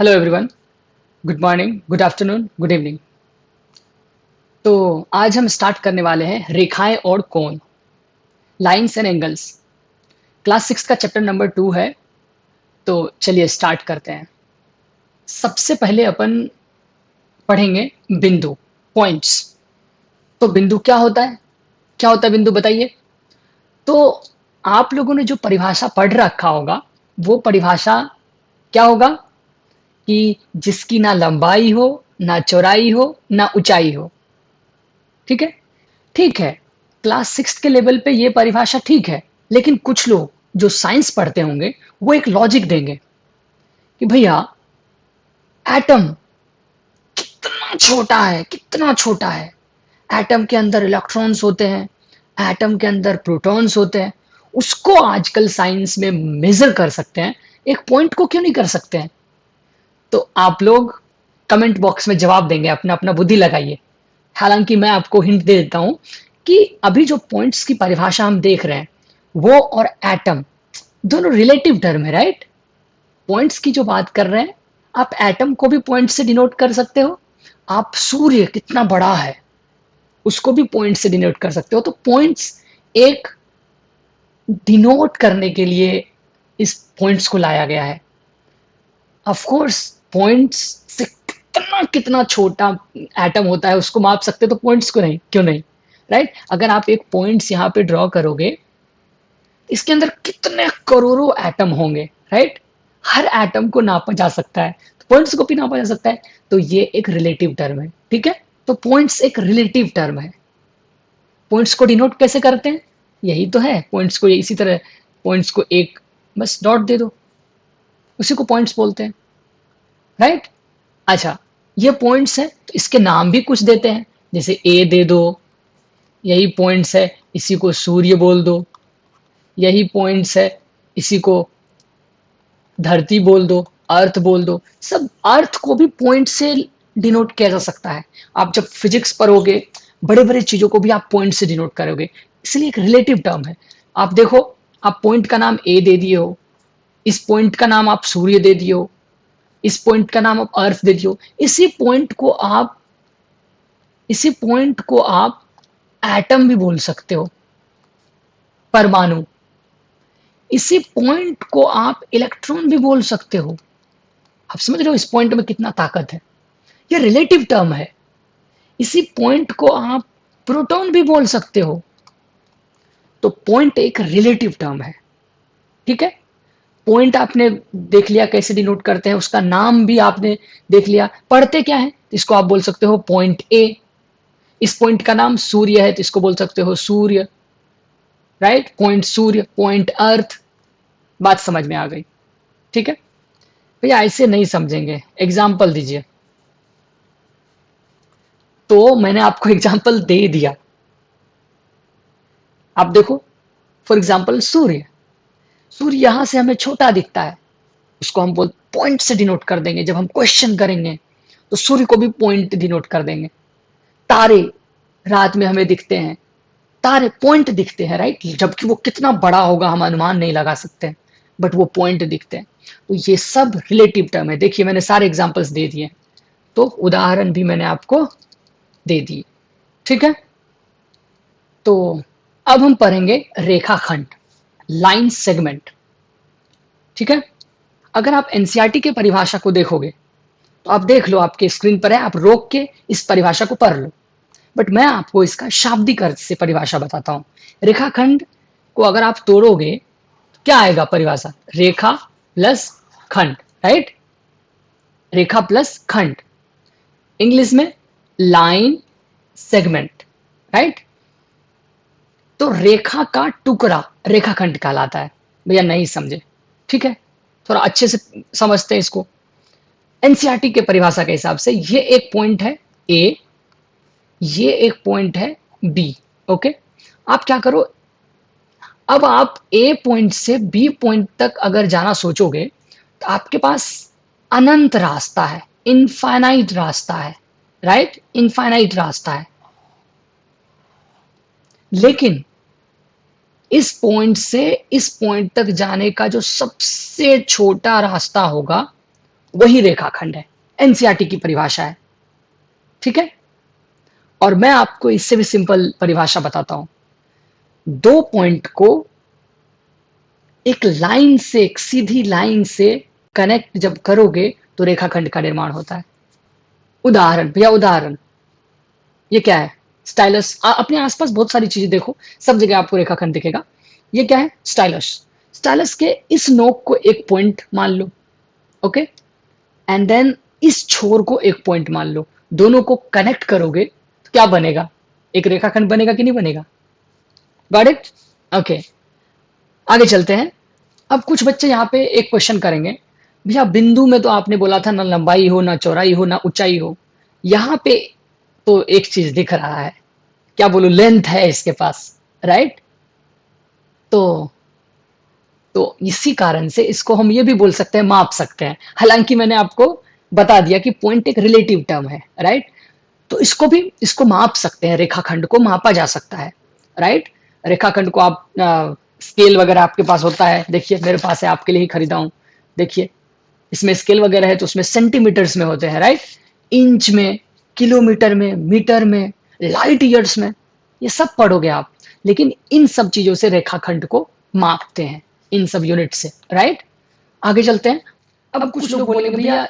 Hello everyone. Good morning, good afternoon, good evening. तो आज हम स्टार्ट करने वाले हैं रेखाएं और कोण, लाइंस एंड एंगल्स। क्लास 6 का चैप्टर नंबर 2 है। तो चलिए स्टार्ट करते हैं। सबसे पहले अपन पढ़ेंगे बिंदु, पॉइंट्स। तो बिंदु क्या होता है? क्या होता है बिंदु, बताइए। तो आप लोगों ने जो परिभाषा पढ़ रखा होगा, वो परिभाषा क्या होगा कि जिसकी ना लंबाई हो, ना चौड़ाई हो, ना ऊंचाई हो। ठीक है, ठीक है। क्लास 6 के लेवल पे ये परिभाषा ठीक है, लेकिन कुछ लोग जो साइंस पढ़ते होंगे वो एक लॉजिक देंगे कि भैया एटम कितना छोटा है, कितना छोटा है। एटम के अंदर इलेक्ट्रॉन्स होते हैं, एटम के अंदर प्रोटॉन्स होते हैं। उसको आजकल साइंस में मेजर कर सकते हैं, एक पॉइंट को क्यों नहीं कर सकते हैं? तो आप लोग कमेंट बॉक्स में जवाब देंगे, अपना अपना बुद्धि लगाइए। हालांकि मैं आपको हिंट दे देता हूं कि अभी जो पॉइंट्स की परिभाषा हम देख रहे हैं, वो और एटम दोनों रिलेटिव टर्म है, राइट। पॉइंट्स की जो बात कर रहे हैं, आप एटम को भी पॉइंट से डिनोट कर सकते हो। आप सूर्य कितना बड़ा है उसको भी पॉइंट से डिनोट कर सकते हो। तो पॉइंट्स एक डिनोट करने के लिए इस पॉइंट्स को लाया गया है। ऑफ कोर्स पॉइंट्स से कितना कितना छोटा एटम होता है उसको माप सकते, तो पॉइंट्स को नहीं, क्यों नहीं, राइट। अगर आप एक पॉइंट्स यहाँ पे ड्रॉ करोगे, इसके अंदर कितने करोड़ों एटम होंगे, राइट। हर एटम को नापा जा सकता है, तो पॉइंट्स को भी नापा जा सकता है। तो ये एक रिलेटिव टर्म है, ठीक है। तो पॉइंट्स एक रिलेटिव टर्म है। पॉइंट्स को डिनोट कैसे करते हैं? यही तो है पॉइंट्स को, इसी तरह पॉइंट्स को एक बस डॉट दे दो, उसी को पॉइंट्स बोलते हैं, राइट। अच्छा, ये पॉइंट्स है तो इसके नाम भी कुछ देते हैं, जैसे ए दे दो, यही पॉइंट्स है, इसी को सूर्य बोल दो। यही पॉइंट्स है, इसी को धरती बोल दो, अर्थ बोल दो। सब अर्थ को भी पॉइंट से डिनोट किया जा सकता है। आप जब फिजिक्स पढ़ोगे, बड़े बड़े चीजों को भी आप पॉइंट से डिनोट करोगे, इसलिए एक रिलेटिव टर्म है। आप देखो, आप पॉइंट का नाम ए दे दिए हो, इस पॉइंट का नाम आप सूर्य दे दिए हो, इस पॉइंट का नाम आप अर्थ दे दिए हो। इसी पॉइंट को आप एटम भी बोल सकते हो, परमाणु। इसी पॉइंट को आप इलेक्ट्रॉन भी बोल सकते हो। आप समझ रहे हो इस पॉइंट में कितना ताकत है? ये रिलेटिव टर्म है। इसी पॉइंट को आप प्रोटॉन भी बोल सकते हो। तो पॉइंट एक रिलेटिव टर्म है, ठीक है। पॉइंट आपने देख लिया कैसे डिनोट करते हैं, उसका नाम भी आपने देख लिया। पढ़ते क्या है, इसको आप बोल सकते हो पॉइंट ए। इस पॉइंट का नाम सूर्य है तो इसको बोल सकते हो सूर्य, राइट। पॉइंट सूर्य, पॉइंट अर्थ। बात समझ में आ गई, ठीक है। भैया ऐसे नहीं समझेंगे, एग्जाम्पल दीजिए। तो मैंने आपको एग्जाम्पल दे दिया, आप देखो। फॉर एग्जाम्पल सूर्य, सूर्य यहां से हमें छोटा दिखता है, उसको हम बोल पॉइंट से डिनोट कर देंगे। जब हम क्वेश्चन करेंगे तो सूर्य को भी पॉइंट डिनोट कर देंगे। तारे रात में हमें दिखते हैं, तारे पॉइंट दिखते हैं, राइट। जबकि वो कितना बड़ा होगा हम अनुमान नहीं लगा सकते, बट वो पॉइंट दिखते हैं। तो ये सब रिलेटिव टर्म है। देखिए मैंने सारे एग्जांपल्स दे दिए, तो उदाहरण भी मैंने आपको दे दिए, ठीक है। तो अब हम पढ़ेंगे रेखाखंड, लाइन सेगमेंट, ठीक है। अगर आप एनसीईआरटी के परिभाषा को देखोगे तो आप देख लो, आपके स्क्रीन पर है, आप रोक के इस परिभाषा को पढ़ लो। बट मैं आपको इसका शाब्दिक अर्थ से परिभाषा बताता हूं। रेखाखंड को अगर आप तोड़ोगे तो क्या आएगा परिभाषा? रेखा प्लस खंड, राइट। रेखा प्लस खंड, इंग्लिश में लाइन सेगमेंट, राइट। तो रेखा का टुकड़ा रेखाखंड कहलाता है। भैया नहीं समझे, ठीक है, थोड़ा अच्छे से समझते हैं इसको। एनसीईआरटी के परिभाषा के हिसाब से ये एक पॉइंट है ए, ये एक पॉइंट है बी, ओके। आप क्या करो, अब आप ए पॉइंट से बी पॉइंट तक अगर जाना सोचोगे तो आपके पास अनंत रास्ता है, इनफाइनाइट रास्ता है, राइट, इनफाइनाइट रास्ता है। लेकिन इस पॉइंट से इस पॉइंट तक जाने का जो सबसे छोटा रास्ता होगा वही रेखाखंड है। एनसीईआरटी की परिभाषा है, ठीक है। और मैं आपको इससे भी सिंपल परिभाषा बताता हूं। दो पॉइंट को एक लाइन से, एक सीधी लाइन से कनेक्ट जब करोगे तो रेखाखंड का निर्माण होता है। उदाहरण भैया, उदाहरण ये क्या है? स्टाइलस। अपने आसपास बहुत सारी चीजें देखो, सब जगह आपको रेखाखंड दिखेगा। ये क्या है? स्टाइलस। स्टाइलस के इस नोक को एक पॉइंट मान लो, ओके, एंड देन इस छोर को एक पॉइंट मान लो। दोनों को कनेक्ट करोगे तो क्या बनेगा? एक रेखाखंड बनेगा कि नहीं बनेगा? Got it? ओके, आगे चलते हैं। अब कुछ बच्चे यहाँ पे एक क्वेश्चन करेंगे, भैया बिंदु में तो आपने बोला था ना लंबाई हो, ना चौड़ाई हो, ना ऊंचाई हो। यहाँ पे तो एक चीज दिख रहा है, क्या बोलूं, लेंथ है इसके पास, राइट? तो इसी कारण से इसको हम ये भी बोल सकते हैं, माप सकते हैं। हालांकि मैंने आपको बता दिया कि पॉइंट एक रिलेटिव टर्म है, राइट? तो इसको माप सकते हैं, रेखाखंड को मापा जा सकता है, राइट? रेखाखंड को आप स्केल वगैरह आपके पास होता है, देखिए मेरे पास है, आपके लिए ही खरीदा हूं। देखिए इसमें स्केल वगैरह है तो उसमें सेंटीमीटर्स में होते हैं, राइट? इंच में, किलोमीटर में, मीटर में, लाइट ईयर्स में, ये सब पढ़ोगे आप। लेकिन इन सब चीजों से रेखाखंड को मापते हैं, इन सब यूनिट से, राइट? आगे चलते हैं। अब कुछ लोग बोलेंगे भैया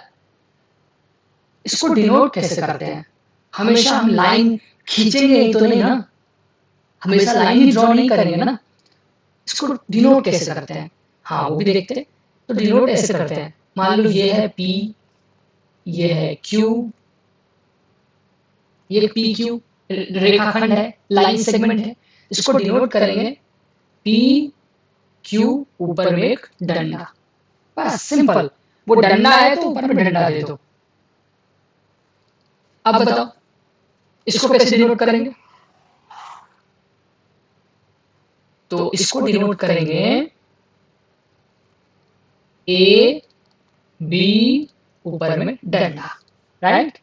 इसको डिनोट कैसे करते हैं? हमेशा हम लाइन खींचेंगे ही तो नहीं ना, हमेशा लाइन ही ड्रॉ नहीं करेंगे ना, इसको डिनोट कैसे करते हैं? हाँ वो भी देखते हैं। तो डिनोट ऐसे करते हैं, मान लो ये है P, ये है Q, ये PQ रेखाखंड है, लाइन सेगमेंट है। इसको डिनोट करेंगे PQ, ऊपर में एक डंडा, बस सिंपल। वो डंडा है तो ऊपर में डंडा दे दो। अब बताओ इसको कैसे डिनोट करेंगे? तो इसको डिनोट करेंगे A B, ऊपर में डंडा, राइट?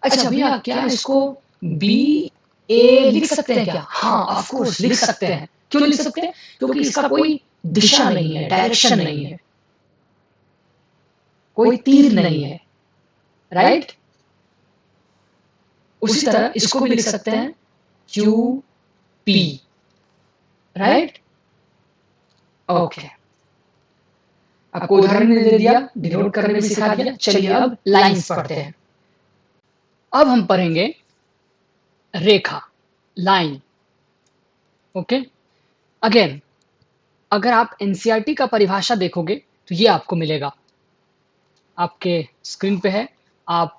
अच्छा भैया क्या इसको बी ए लिख सकते हैं क्या? हाँ ऑफ कोर्स लिख सकते हैं। क्यों लिख सकते हैं? क्योंकि इसका कोई दिशा नहीं है, डायरेक्शन नहीं है, कोई तीर नहीं है, राइट? उसी तरह इसको भी लिख सकते हैं क्यू पी, राइट? ओके, आपको उदाहरण दे दिया, डिनोट करने भी सिखा दिया। चलिए अब लाइंस पढ़ते हैं। अब हम पढ़ेंगे रेखा, लाइन, ओके। अगेन अगर आप एनसीईआरटी का परिभाषा देखोगे तो ये आपको मिलेगा, आपके स्क्रीन पे है, आप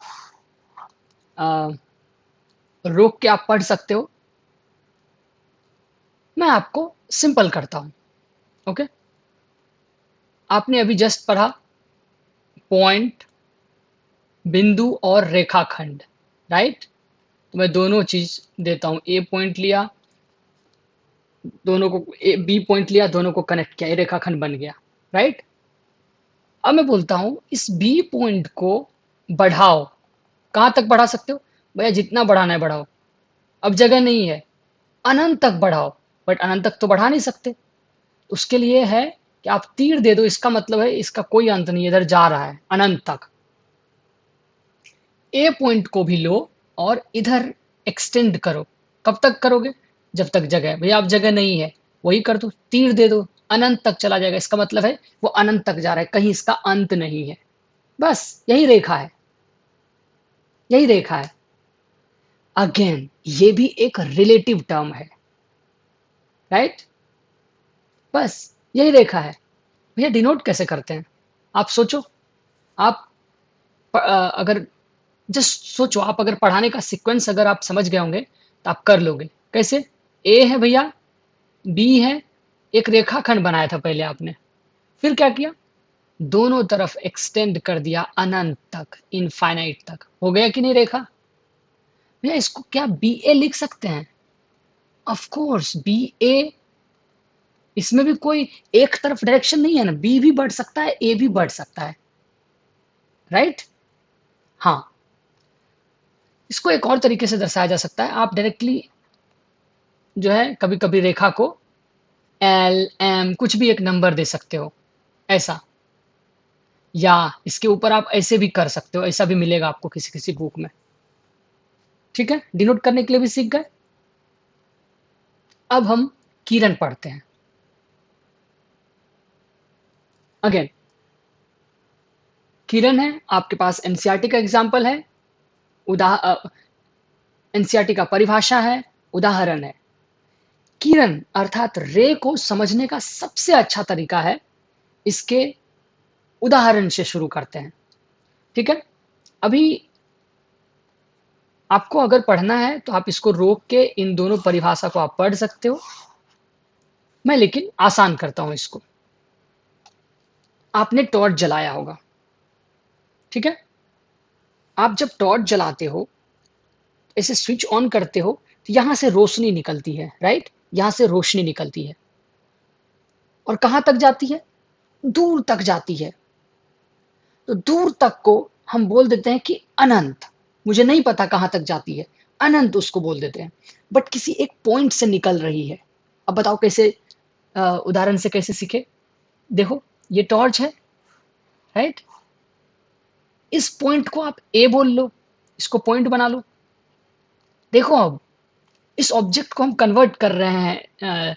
रोक के आप पढ़ सकते हो। मैं आपको सिंपल करता हूं, ओके। आपने अभी जस्ट पढ़ा पॉइंट, बिंदु और रेखाखंड, राइट? तो मैं दोनों चीज देता हूं, ए पॉइंट लिया, दोनों को बी पॉइंट लिया, दोनों को कनेक्ट किया, ये रेखाखंड बन गया, राइट? अब मैं बोलता हूं इस बी पॉइंट को बढ़ाओ। कहां तक बढ़ा सकते हो? भैया जितना बढ़ाना है बढ़ाओ, अब जगह नहीं है, अनंत तक बढ़ाओ। बट अनंत तक तो बढ़ा नहीं सकते, उसके लिए है कि आप तीर दे दो, इसका मतलब है इसका कोई अंत नहीं, इधर जा रहा है अनंत तक। ए पॉइंट को भी लो और इधर एक्सटेंड करो। कब तक करोगे? जब तक जगह है। भैया अब जगह नहीं है, वही कर दो, तीर दे दो, अनंत तक चला जाएगा, इसका मतलब है वो अनंत तक जा रहा है, कहीं इसका अंत नहीं है। बस यही रेखा है, यही रेखा है। अगेन ये भी एक रिलेटिव टर्म है, राइट? बस यही रेखा है। भैया डिनोट कैसे करते हैं? आप सोचो, आप अगर जस्ट सोचो, आप अगर पढ़ाने का सीक्वेंस अगर आप समझ गए होंगे तो आप कर लोगे। कैसे? ए है भैया, बी है, एक रेखाखंड बनाया था पहले आपने, फिर क्या किया? दोनों तरफ एक्सटेंड कर दिया अनंत तक, इनफाइनाइट तक। हो गया कि नहीं रेखा? भैया इसको क्या बी ए लिख सकते हैं? ऑफ कोर्स बी ए, इसमें भी कोई एक तरफ डायरेक्शन नहीं है ना, बी भी बढ़ सकता है, ए भी बढ़ सकता है, राइट? हाँ, इसको एक और तरीके से दर्शाया जा सकता है। आप डायरेक्टली जो है कभी कभी रेखा को एल एम कुछ भी एक नंबर दे सकते हो, ऐसा। या इसके ऊपर आप ऐसे भी कर सकते हो, ऐसा भी मिलेगा आपको किसी किसी बुक में। ठीक है, डिनोट करने के लिए भी सीख गए। अब हम किरण पढ़ते हैं। अगेन, किरण है आपके पास, एनसीईआरटी का एग्जाम्पल है, एनसीईआरटी का परिभाषा है, उदाहरण है। किरण अर्थात रे को समझने का सबसे अच्छा तरीका है, इसके उदाहरण से शुरू करते हैं। ठीक है, अभी आपको अगर पढ़ना है तो आप इसको रोक के इन दोनों परिभाषा को आप पढ़ सकते हो। मैं लेकिन आसान करता हूं इसको। आपने टॉर्च जलाया होगा, ठीक है। आप जब टॉर्च जलाते हो, ऐसे स्विच ऑन करते हो, तो यहां से रोशनी निकलती है, राइट। यहां से रोशनी निकलती है और कहां तक जाती है? दूर तक जाती है। तो दूर तक को हम बोल देते हैं कि अनंत। मुझे नहीं पता कहां तक जाती है, अनंत उसको बोल देते हैं। बट किसी एक पॉइंट से निकल रही है। अब बताओ कैसे, उदाहरण से कैसे सीखे। देखो, ये टॉर्च है, राइट। इस पॉइंट को आप ए बोल लो, इसको पॉइंट बना लो। देखो, अब इस ऑब्जेक्ट को हम कन्वर्ट कर रहे हैं,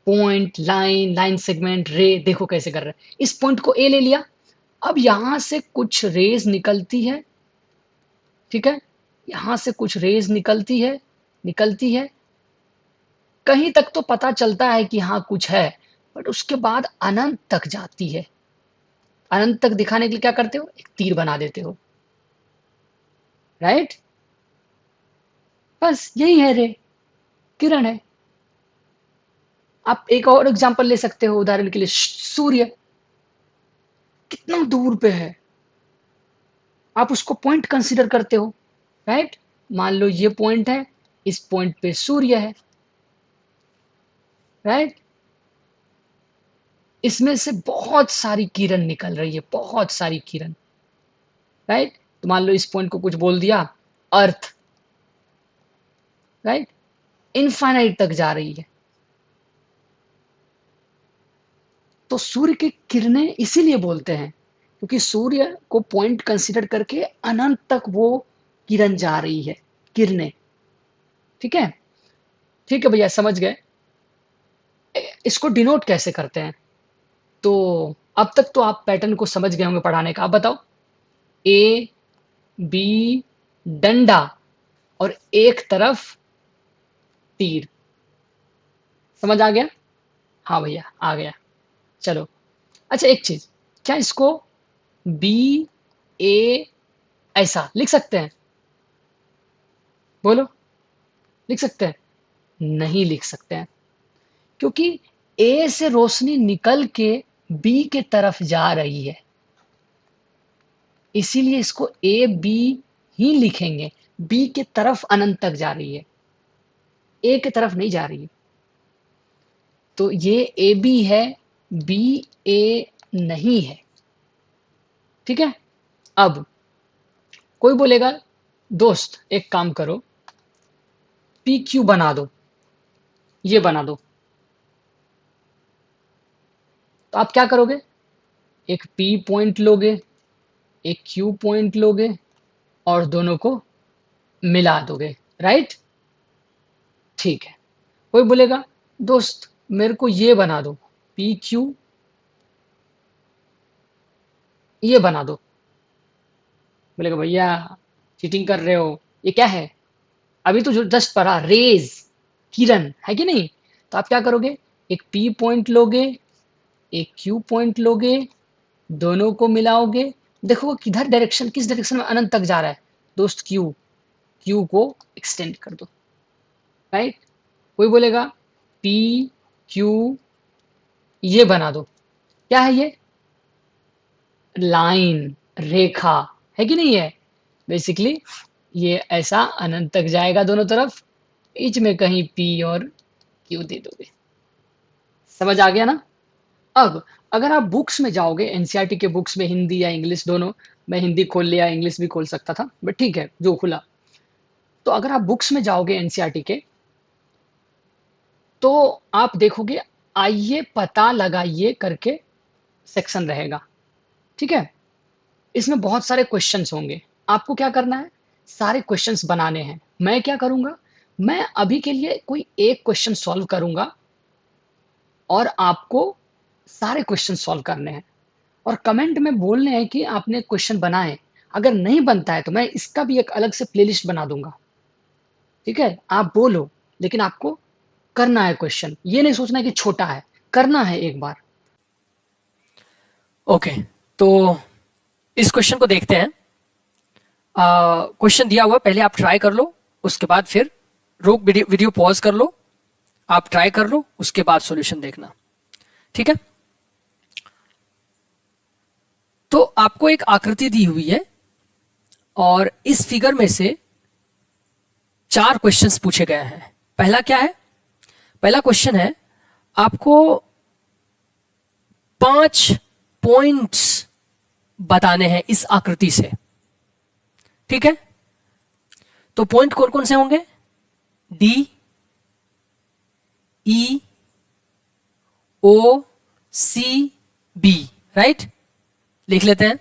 पॉइंट, लाइन, लाइन सेगमेंट, रे। देखो कैसे कर रहे हैं। इस पॉइंट को ए ले लिया। अब यहां से कुछ रेज निकलती है, ठीक है। यहां से कुछ रेज निकलती है, निकलती है। कहीं तक तो पता चलता है कि हाँ कुछ है, बट उसके बाद अनंत तक जाती है। अनंत तक दिखाने के लिए क्या करते हो? एक तीर बना देते हो, राइट। बस यही है रे, किरण है। आप एक और एग्जांपल ले सकते हो, उदाहरण के लिए सूर्य कितना दूर पे है, आप उसको पॉइंट कंसीडर करते हो, राइट। मान लो ये पॉइंट है, इस पॉइंट पे सूर्य है, राइट। इसमें से बहुत सारी किरण निकल रही है, बहुत सारी किरण, राइट। तो मान लो इस पॉइंट को कुछ बोल दिया अर्थ, राइट। इनफाइनाइट तक जा रही है। तो सूर्य की किरणें इसीलिए बोलते हैं क्योंकि सूर्य को पॉइंट कंसीडर करके अनंत तक वो किरण जा रही है, किरणें। ठीक है, ठीक है भैया, समझ गए। इसको डिनोट कैसे करते हैं? तो अब तक तो आप पैटर्न को समझ गए होंगे पढ़ाने का। अब बताओ, ए बी डंडा और एक तरफ तीर, समझ आ गया? हाँ भैया, आ गया। चलो, अच्छा एक चीज, क्या इसको बी ए ऐसा लिख सकते हैं? बोलो, लिख सकते हैं? नहीं लिख सकते हैं, क्योंकि ए से रोशनी निकल के बी के तरफ जा रही है, इसीलिए इसको ए बी ही लिखेंगे। बी के तरफ अनंत तक जा रही है, ए के तरफ नहीं जा रही है। तो ये ए बी है, बी ए नहीं है। ठीक है, अब कोई बोलेगा दोस्त एक काम करो, पी क्यू बना दो, ये बना दो। तो आप क्या करोगे? एक पी पॉइंट लोगे, एक क्यू पॉइंट लोगे और दोनों को मिला दोगे, राइट। ठीक है, कोई बोलेगा दोस्त मेरे को ये बना दो, पी क्यू ये बना दो। बोलेगा भैया चीटिंग कर रहे हो, ये क्या है? अभी तो जो जस्ट पढ़ा, रेज, किरण है कि नहीं। तो आप क्या करोगे? एक पी पॉइंट लोगे, एक क्यू पॉइंट लोगे, दोनों को मिलाओगे। देखो किधर डायरेक्शन, किस डायरेक्शन में अनंत तक जा रहा है दोस्त? क्यू, क्यू को एक्सटेंड कर दो, राइट। कोई बोलेगा पी क्यू ये बना दो, क्या है ये? लाइन, रेखा, है कि नहीं है? बेसिकली ये ऐसा अनंत तक जाएगा दोनों तरफ, बीच में कहीं पी और क्यू दे दोगे। समझ आ गया ना? अब अगर आप बुक्स में जाओगे, एनसीईआरटी के बुक्स में, हिंदी या इंग्लिश दोनों, मैं हिंदी खोल लिया, इंग्लिश भी खोल सकता था, बट ठीक है जो खुला। तो अगर आप बुक्स में जाओगे एनसीईआरटी के, तो आप देखोगे आइए पता लगाइए करके सेक्शन रहेगा, ठीक है। इसमें बहुत सारे क्वेश्चंस होंगे। आपको क्या करना है? सारे क्वेश्चंस बनाने हैं। मैं क्या करूँगा? मैं अभी के लिए कोई एक क्वेश्चन सॉल्व करूँगा और आपको सारे क्वेश्चन सॉल्व करने हैं और कमेंट में बोलने हैं कि आपने क्वेश्चन बनाए। अगर नहीं बनता है तो मैं इसका भी एक अलग से प्लेलिस्ट बना दूँगा। ठीक है? आप बोलो, लेकिन आपको करना है क्वेश्चन। ये नहीं सोचना है कि छोटा है, करना है एक बार। ओके, तो इस क्वेश्चन को देखते हैं। क्वेश्चन दिया हुआ है, पहले आप ट्राई कर लो, उसके बाद फिर रोक वीडियो पॉज कर लो, आप ट्राई कर लो, उसके बाद सॉल्यूशन देखना। ठीक है? तो आपको एक आकृति दी हुई है और इस फिगर में से 4 क्वेश्चंस पूछे गए हैं। पहला क्या है? पहला क्वेश्चन है, आपको 5 पॉइंट्स बताने हैं इस आकृति से। ठीक है? तो पॉइंट कौन कौन से होंगे? डी, ई, ओ, सी, बी। राइट, लिख लेते हैं।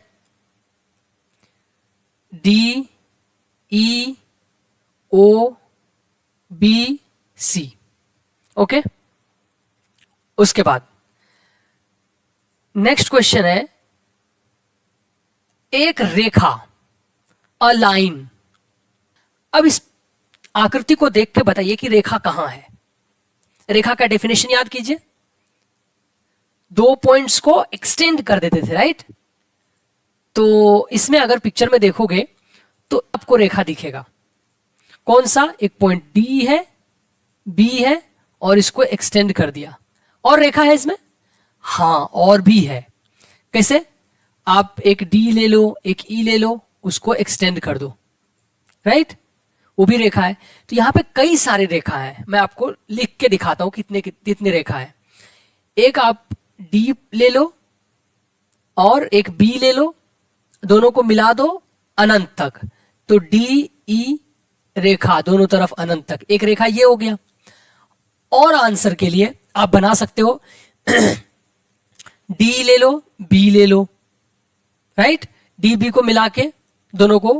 डी, ई, ओ, बी, सी। ओके, उसके बाद नेक्स्ट क्वेश्चन है, एक रेखा, अ लाइन। अब इस आकृति को देख के बताइए कि रेखा कहां है। रेखा का डेफिनेशन याद कीजिए। 2 पॉइंट्स को एक्सटेंड कर देते थे, राइट? तो इसमें अगर पिक्चर में देखोगे तो आपको रेखा दिखेगा। कौन सा? एक पॉइंट डी है, बी है और इसको एक्सटेंड कर दिया। और रेखा है इसमें? हाँ, और भी है। कैसे? आप एक डी ले लो, एक ई ले लो, उसको एक्सटेंड कर दो, राइट? वो भी रेखा है। तो यहां पे कई सारे रेखा है, मैं आपको लिख के दिखाता हूं कितने कितने रेखा है। एक आप डी ले लो और एक बी ले लो, दोनों को मिला दो अनंत तक, तो डी ई रेखा दोनों तरफ अनंत तक, एक रेखा ये हो गया। और आंसर के लिए आप बना सकते हो डी ले लो, बी ले लो, राइट? डी बी को मिला के दोनों को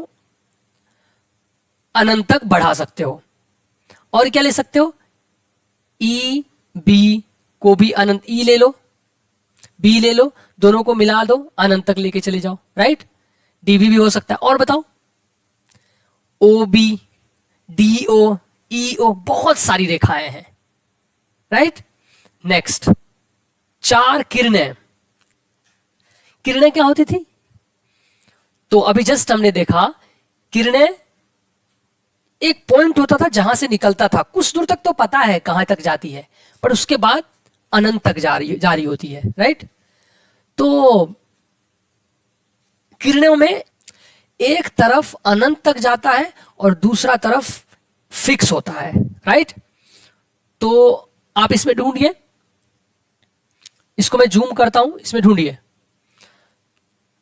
अनंत तक बढ़ा सकते हो। और क्या ले सकते हो? ई बी को भी अनंत, ई ले लो, बी ले लो, दोनों को मिला दो, अनंत तक लेके चले जाओ, राइट? डीबी भी हो सकता है। और बताओ, ओ बी, डी ओ, ई ओ, बहुत सारी रेखाएं हैं, राइट? नेक्स्ट, 4 किरणें। किरणें क्या होती थी? तो अभी जस्ट हमने देखा, किरणें एक पॉइंट होता था जहां से निकलता था, कुछ दूर तक तो पता है कहां तक जाती है, पर उसके बाद अनंत तक जारी होती है, राइट? तो किरणों में एक तरफ अनंत तक जाता है और दूसरा तरफ फिक्स होता है, राइट? तो आप इसमें ढूंढिए, इसको मैं जूम करता हूं, इसमें ढूंढिए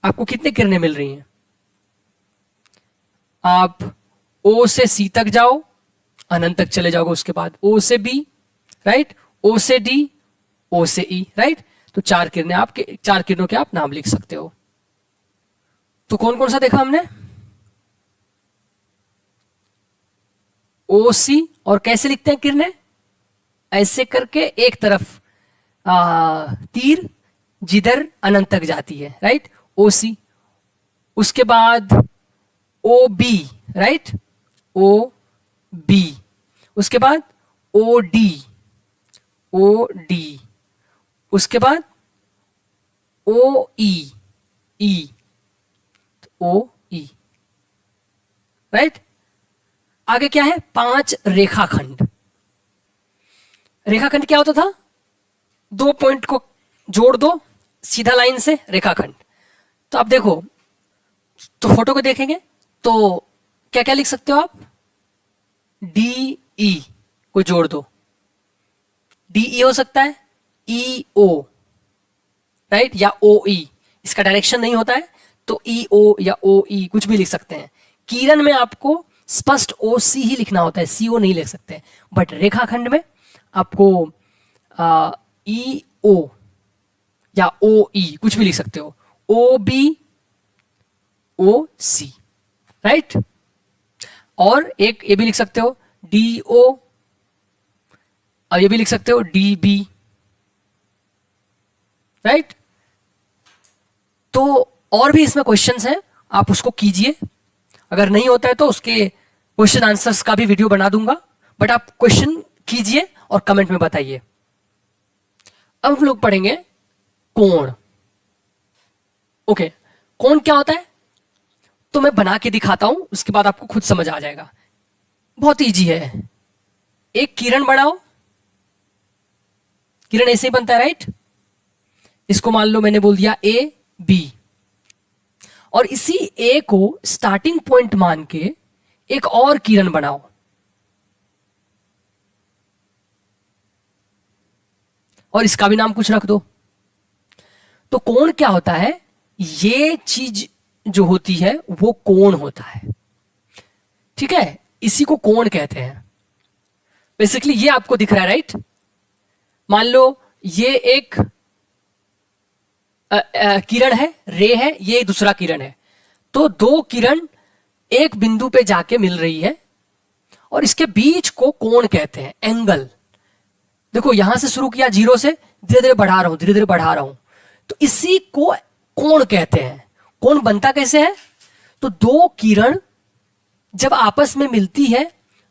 आपको कितने किरणें मिल रही हैं। आप ओ से सी तक जाओ, अनंत तक चले जाओगे, उसके बाद ओ से बी, राइट? ओ से डी, ओ से ई, राइट? तो 4 किरणें, आपके 4 किरणों के आप नाम लिख सकते हो। तो कौन कौन सा देखा हमने? ओ सी, और कैसे लिखते हैं किरणें? ऐसे करके एक तरफ तीर जिधर अनंत तक जाती है, राइट? ओ सी। उसके बाद O B, right? O B. उसके बाद ओ डी, ओ डी। उसके बाद ओ ई, ई, ओ ई, राइट? आगे क्या है? 5 रेखाखंड। रेखाखंड क्या होता था? 2 पॉइंट को जोड़ दो सीधा लाइन से, रेखाखंड। तो आप देखो, तो फोटो को देखेंगे तो क्या क्या लिख सकते हो आप? डी ई को जोड़ दो, डी ई हो सकता है, ई ओ, राइट? या ओ ई, इसका डायरेक्शन नहीं होता है तो ई ओ या ओ ई कुछ भी लिख सकते हैं। किरण में आपको स्पष्ट ओ सी ही लिखना होता है, सी ओ नहीं लिख सकते। बट रेखाखंड में आपको ई ओ या ओ ई कुछ भी लिख सकते हो। ओ बी, ओ सी, राइट। और एक ये भी लिख सकते हो डी ओ, और ये भी लिख सकते हो डी बी, राइट। तो और भी इसमें क्वेश्चंस हैं, आप उसको कीजिए। अगर नहीं होता है तो उसके क्वेश्चन आंसर्स का भी वीडियो बना दूंगा, बट आप क्वेश्चन कीजिए और कमेंट में बताइए। अब हम लोग पढ़ेंगे कोण। ओके, कोण क्या होता है तो मैं बना के दिखाता हूं, उसके बाद आपको खुद समझ आ जाएगा। बहुत इजी है। एक किरण बनाओ, किरण ऐसे ही बनता है, राइट। इसको मान लो मैंने बोल दिया ए बी, और इसी ए को स्टार्टिंग पॉइंट मान के एक और किरण बनाओ। और इसका भी नाम कुछ रख दो। तो कोण क्या होता है, ये चीज जो होती है वो कोण होता है, ठीक है। इसी को कोण कहते हैं। बेसिकली ये आपको दिख रहा है, राइट। मान लो ये एक किरण है, रे है, ये दूसरा किरण है। तो दो किरण एक बिंदु पे जाके मिल रही है, और इसके बीच को कोण कहते हैं, एंगल। देखो यहां से शुरू किया जीरो से, धीरे धीरे बढ़ा रहा हूं, धीरे धीरे बढ़ा रहा हूं, तो इसी को कोण कहते हैं। कोण बनता कैसे है, तो दो किरण जब आपस में मिलती है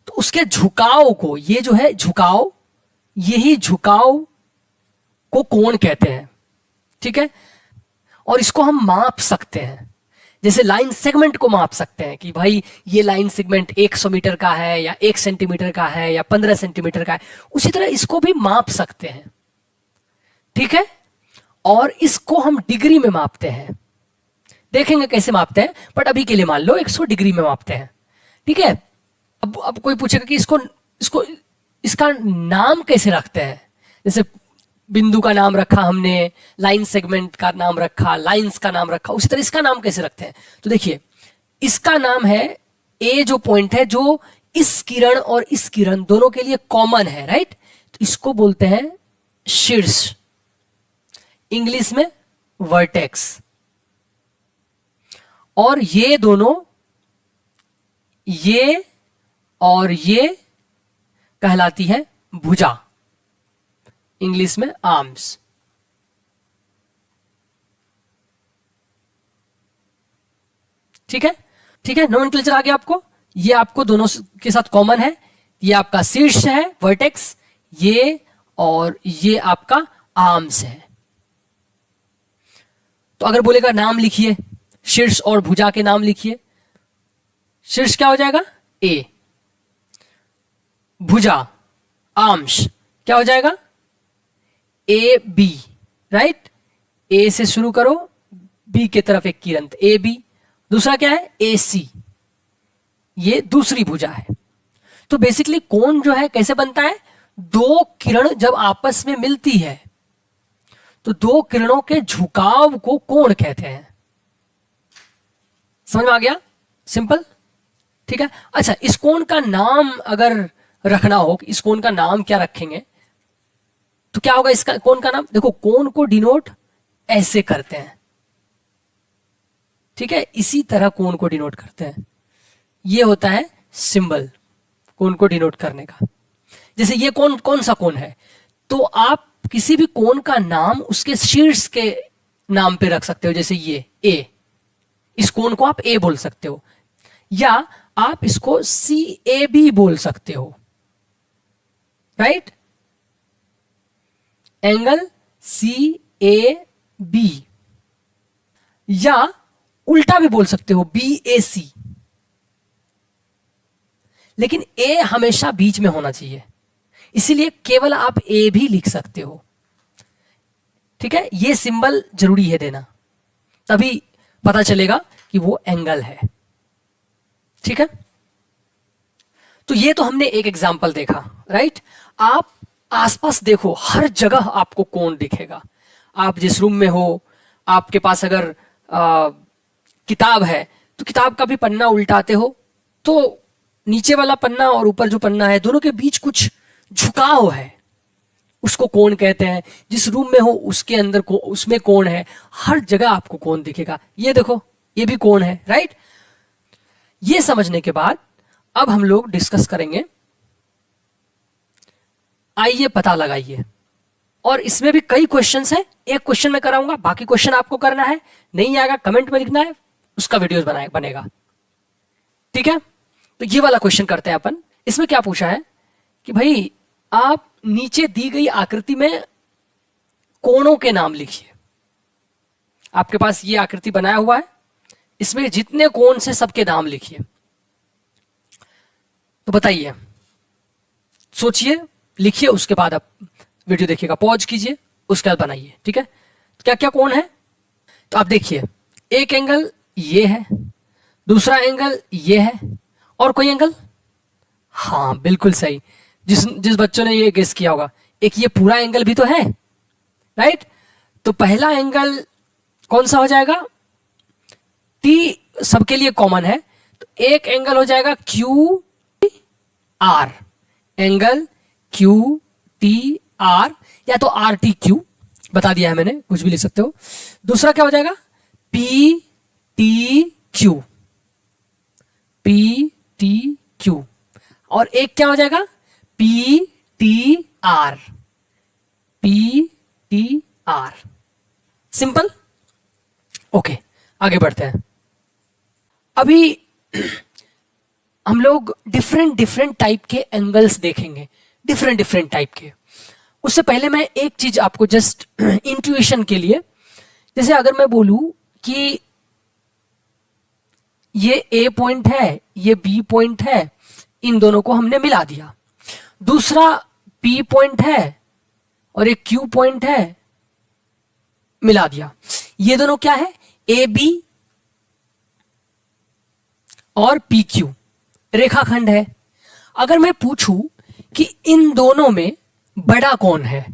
तो उसके झुकाव को, ये जो है झुकाव, यही झुकाव को कोण कहते हैं, ठीक है। और इसको हम माप सकते हैं, जैसे लाइन सेगमेंट को माप सकते हैं कि भाई ये लाइन सेगमेंट 100 मीटर का है या 1 सेंटीमीटर का है या 15 सेंटीमीटर का है, उसी तरह इसको भी माप सकते हैं, ठीक है। और इसको हम डिग्री में मापते हैं, देखेंगे कैसे मापते हैं, बट अभी के लिए मान लो 100 डिग्री में मापते हैं, ठीक है। अब कोई पूछेगा कि इसको इसको इसका नाम कैसे रखते हैं। जैसे बिंदु का नाम रखा हमने, लाइन सेगमेंट का नाम रखा, लाइंस का नाम रखा, उसी तरह इसका नाम कैसे रखते हैं। तो देखिए इसका नाम है, ए जो पॉइंट है जो इस किरण और इस किरण दोनों के लिए कॉमन है, राइट। तो इसको बोलते हैं शीर्ष, इंग्लिश में वर्टेक्स। और ये दोनों, ये और ये कहलाती है भुजा, इंग्लिश में आर्म्स। ठीक है, ठीक है, नोमेनक्लेचर आ गया आपको। ये आपको दोनों के साथ कॉमन है, ये आपका शीर्ष है वर्टेक्स, ये और ये आपका आर्म्स है। तो अगर बोलेगा नाम लिखिए, शीर्ष और भुजा के नाम लिखिए। शीर्ष क्या हो जाएगा, ए। भुजा, आर्म्स क्या हो जाएगा, ए बी, राइट। ए से शुरू करो, बी की तरफ एक किरण, ए बी। दूसरा क्या है, ए सी, ये दूसरी भुजा है। तो बेसिकली कोण जो है कैसे बनता है, दो किरण जब आपस में मिलती है तो दो किरणों के झुकाव को कोण कहते हैं। समझ में आ गया, सिंपल, ठीक है। अच्छा, इस कोण का नाम अगर रखना हो, इस कोण का नाम क्या रखेंगे, तो क्या होगा इसका कोण का नाम। देखो कोण को डिनोट ऐसे करते हैं, ठीक है, इसी तरह कोण को डिनोट करते हैं। ये होता है सिंबल कोण को डिनोट करने का। जैसे ये कोण कौन सा कोण है, तो आप किसी भी कोण का नाम उसके शीर्ष के नाम पे रख सकते हो। जैसे ये ए, इस कोण को आप ए बोल सकते हो, या आप इसको सी ए बी बोल सकते हो, right. Angle C A B, या उल्टा भी बोल सकते हो, बी ए सी। लेकिन ए हमेशा बीच में होना चाहिए, इसीलिए केवल आप ए भी लिख सकते हो, ठीक है। ये सिंबल जरूरी है देना, तभी पता चलेगा कि वो एंगल है, ठीक है। तो ये तो हमने एक एग्जांपल देखा, राइट। आप आसपास देखो, हर जगह आपको कोण दिखेगा। आप जिस रूम में हो, आपके पास अगर किताब है तो किताब का भी पन्ना उल्टाते हो तो नीचे वाला पन्ना और ऊपर जो पन्ना है दोनों के बीच कुछ झुकाव है, उसको कोण कहते हैं। जिस रूम में हो उसके अंदर उसमें कोण है, हर जगह आपको कोण दिखेगा। ये देखो ये भी कोण है, राइट। ये समझने के बाद अब हम लोग डिस्कस करेंगे, आइए पता लगाइए। और इसमें भी कई क्वेश्चंस हैं, एक क्वेश्चन मैं कराऊंगा, बाकी क्वेश्चन आपको करना है, नहीं आएगा कमेंट में लिखना है, उसका वीडियोस बनेगा, ठीक है। तो ये वाला क्वेश्चन करते हैं अपन। इसमें क्या पूछा है कि भाई आप नीचे दी गई आकृति में कोणों के नाम लिखिए। आपके पास ये आकृति बनाया हुआ है, इसमें जितने कोण से सबके नाम लिखिए। तो बताइए, सोचिए, लिखिए, उसके बाद आप वीडियो देखिएगा, पॉज कीजिए, उसके बाद बनाइए, ठीक है। क्या क्या कोण है, तो आप देखिए, एक एंगल ये है, दूसरा एंगल ये है, और कोई एंगल, हाँ बिल्कुल सही, जिस बच्चों ने ये गेस किया होगा, एक ये पूरा एंगल भी तो है, राइट। तो पहला एंगल कौन सा हो जाएगा, टी सबके लिए कॉमन है, तो एक एंगल हो जाएगा Q R, angle Q T R, या तो आर टी क्यू, बता दिया है मैंने, कुछ भी लिख सकते हो। दूसरा क्या हो जाएगा, P T Q, P T Q, और एक क्या हो जाएगा, P T R, P T R. Simple, okay, आगे बढ़ते हैं। अभी हम लोग डिफरेंट डिफरेंट टाइप के एंगल्स देखेंगे, डिफरेंट डिफरेंट टाइप के। उससे पहले मैं एक चीज आपको जस्ट इंट्यूशन के लिए, जैसे अगर मैं बोलूं कि ये ए पॉइंट है, ये बी पॉइंट है, इन दोनों को हमने मिला दिया, दूसरा पी पॉइंट है और एक क्यू पॉइंट है, मिला दिया, ये दोनों क्या है, ए बी और पी क्यू, रेखाखंड है। अगर मैं पूछूं कि इन दोनों में बड़ा कौन है,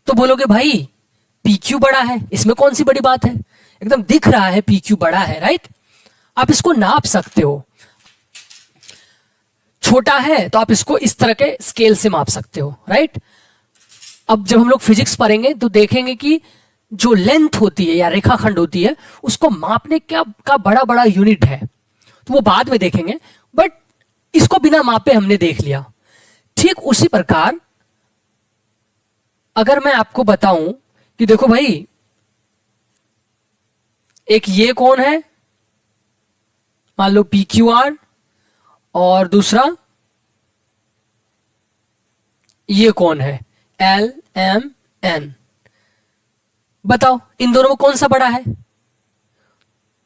तो बोलोगे भाई पी क्यू बड़ा है, इसमें कौन सी बड़ी बात है, एकदम दिख रहा है पी क्यू बड़ा है, राइट। आप इसको नाप सकते हो, छोटा है तो आप इसको इस तरह के स्केल से माप सकते हो, राइट। अब जब हम लोग फिजिक्स पढ़ेंगे तो देखेंगे कि जो लेंथ होती है या रेखाखंड होती है, उसको मापने का बड़ा बड़ा यूनिट है, तो वो बाद में देखेंगे, बट इसको बिना मापे हमने देख लिया। ठीक उसी प्रकार अगर मैं आपको बताऊं कि देखो भाई, एक ये कौन है, मान लो पी क्यू आर, और दूसरा ये कौन है, एल एम एन, बताओ इन दोनों में कौन सा बड़ा है।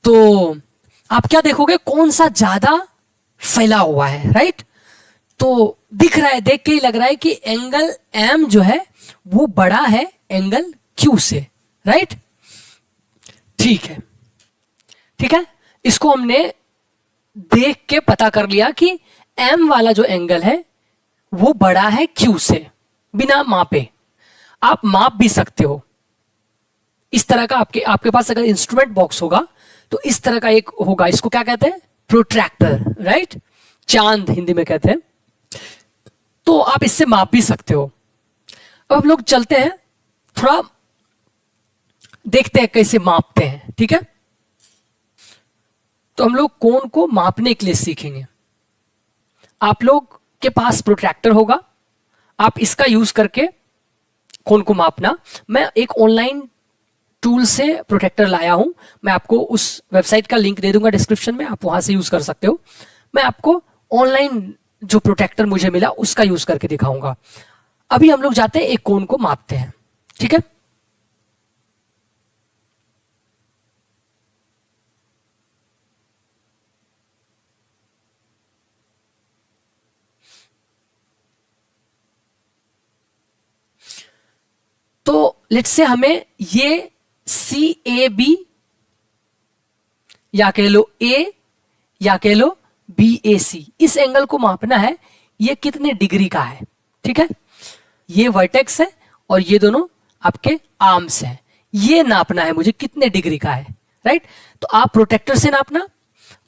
तो आप क्या देखोगे, कौन सा ज्यादा फैला हुआ है, राइट। तो दिख रहा है, देख के ही लग रहा है कि एंगल एम जो है वो बड़ा है एंगल क्यू से, राइट। ठीक है, ठीक है, इसको हमने देख के पता कर लिया कि एम वाला जो एंगल है वो बड़ा है क्यू से, बिना मापे। आप माप भी सकते हो, इस तरह का आपके पास अगर इंस्ट्रूमेंट बॉक्स होगा तो इस तरह का एक होगा, इसको क्या कहते हैं, प्रोट्रैक्टर, राइट, चांद हिंदी में कहते हैं। तो आप इससे माप भी सकते हो। अब हम लोग चलते हैं, थोड़ा देखते हैं कैसे मापते हैं, ठीक है। तो हम लोग कोण को मापने के लिए सीखेंगे। आप लोग के पास प्रोट्रैक्टर होगा, आप इसका यूज करके कोण को मापना। मैं एक ऑनलाइन टूल से प्रोट्रैक्टर लाया हूं, मैं आपको उस वेबसाइट का लिंक दे दूंगा डिस्क्रिप्शन में, आप वहां से यूज कर सकते हो। मैं आपको ऑनलाइन जो प्रोट्रैक्टर मुझे मिला उसका यूज करके दिखाऊंगा। अभी हम लोग जाते हैं, एक कोण को मापते हैं, ठीक है। तो लेट्स से हमें ये सी ए बी, या कह लो ए, या कह लो बी ए सी, इस एंगल को मापना है, ये कितने डिग्री का है, ठीक है। ये वर्टेक्स है और ये दोनों आपके आर्म्स हैं, ये नापना है मुझे कितने डिग्री का है, राइट। तो आप प्रोट्रैक्टर से नापना,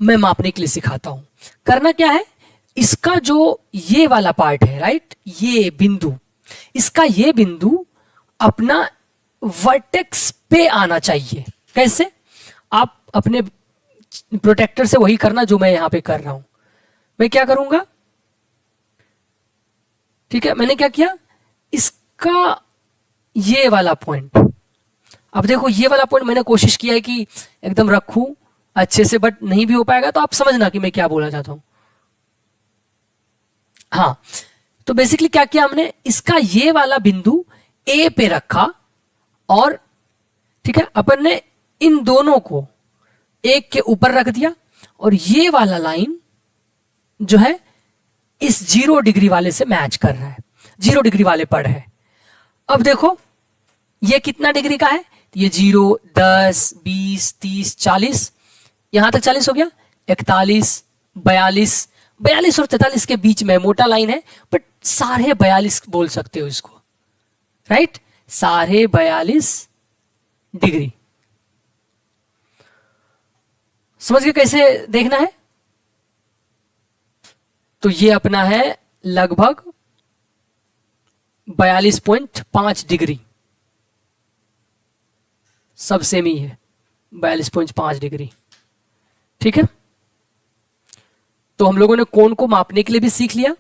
मैं मापने के लिए सिखाता हूं। करना क्या है, इसका जो ये वाला पार्ट है, राइट, ये बिंदु, इसका ये बिंदु अपना वर्टेक्स पे आना चाहिए। कैसे, आप अपने प्रोटेक्टर से वही करना जो मैं यहां पे कर रहा हूं। मैं क्या करूंगा, ठीक है, मैंने क्या किया, इसका ये वाला पॉइंट, अब देखो ये वाला पॉइंट मैंने कोशिश किया है कि एकदम रखूं अच्छे से, बट नहीं भी हो पाएगा, तो आप समझना कि मैं क्या बोलना चाहता हूं। हाँ, तो बेसिकली क्या किया हमने, इसका ये वाला बिंदु ए पे रखा, और ठीक है, अपन ने इन दोनों को एक के ऊपर रख दिया, और ये वाला लाइन जो है इस 0 डिग्री वाले से मैच कर रहा है, 0 डिग्री वाले पर है। अब देखो ये कितना डिग्री का है, ये 0, 10, 20, 30, 40, यहां तक 40 हो गया, 41, 42, 42 और 43 के बीच में मोटा लाइन है, बट साढ़े 42 बोल सकते हो इसको, राइट, साढ़े 42 डिग्री। समझ गए कैसे देखना है? तो ये अपना है लगभग 42.5 डिग्री, सब सेम ही है, 42.5 डिग्री, ठीक है। तो हम लोगों ने कोण को मापने के लिए भी सीख लिया,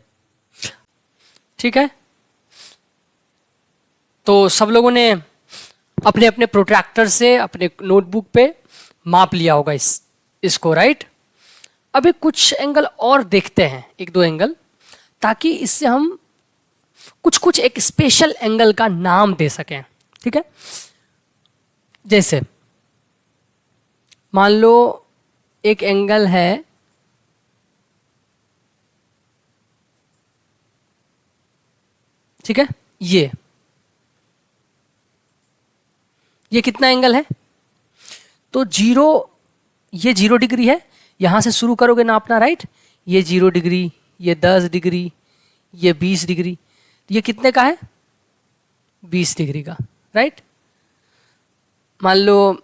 ठीक है। तो सब लोगों ने अपने अपने प्रोट्रैक्टर से अपने नोटबुक पे माप लिया होगा इसको, राइट। अभी कुछ एंगल और देखते हैं, एक दो एंगल, ताकि इससे हम कुछ कुछ एक स्पेशल एंगल का नाम दे सकें, ठीक है। जैसे मान लो एक एंगल है ठीक है, ये कितना एंगल है, तो 0, ये 0 डिग्री है, यहां से शुरू करोगे नापना, राइट, ये 0 डिग्री, ये 10 डिग्री, ये 20 डिग्री, ये कितने का है, 20 डिग्री का, राइट। मान लो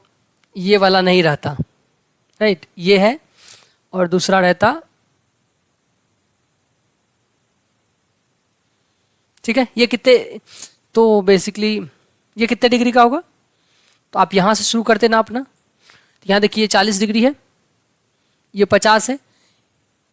ये वाला नहीं रहता, राइट, ये है, और दूसरा रहता, ठीक है, ये कितने, तो बेसिकली ये कितने डिग्री का होगा, तो आप यहां से शुरू करते नापना, तो यहां देखिए 40 डिग्री है, ये 50 है,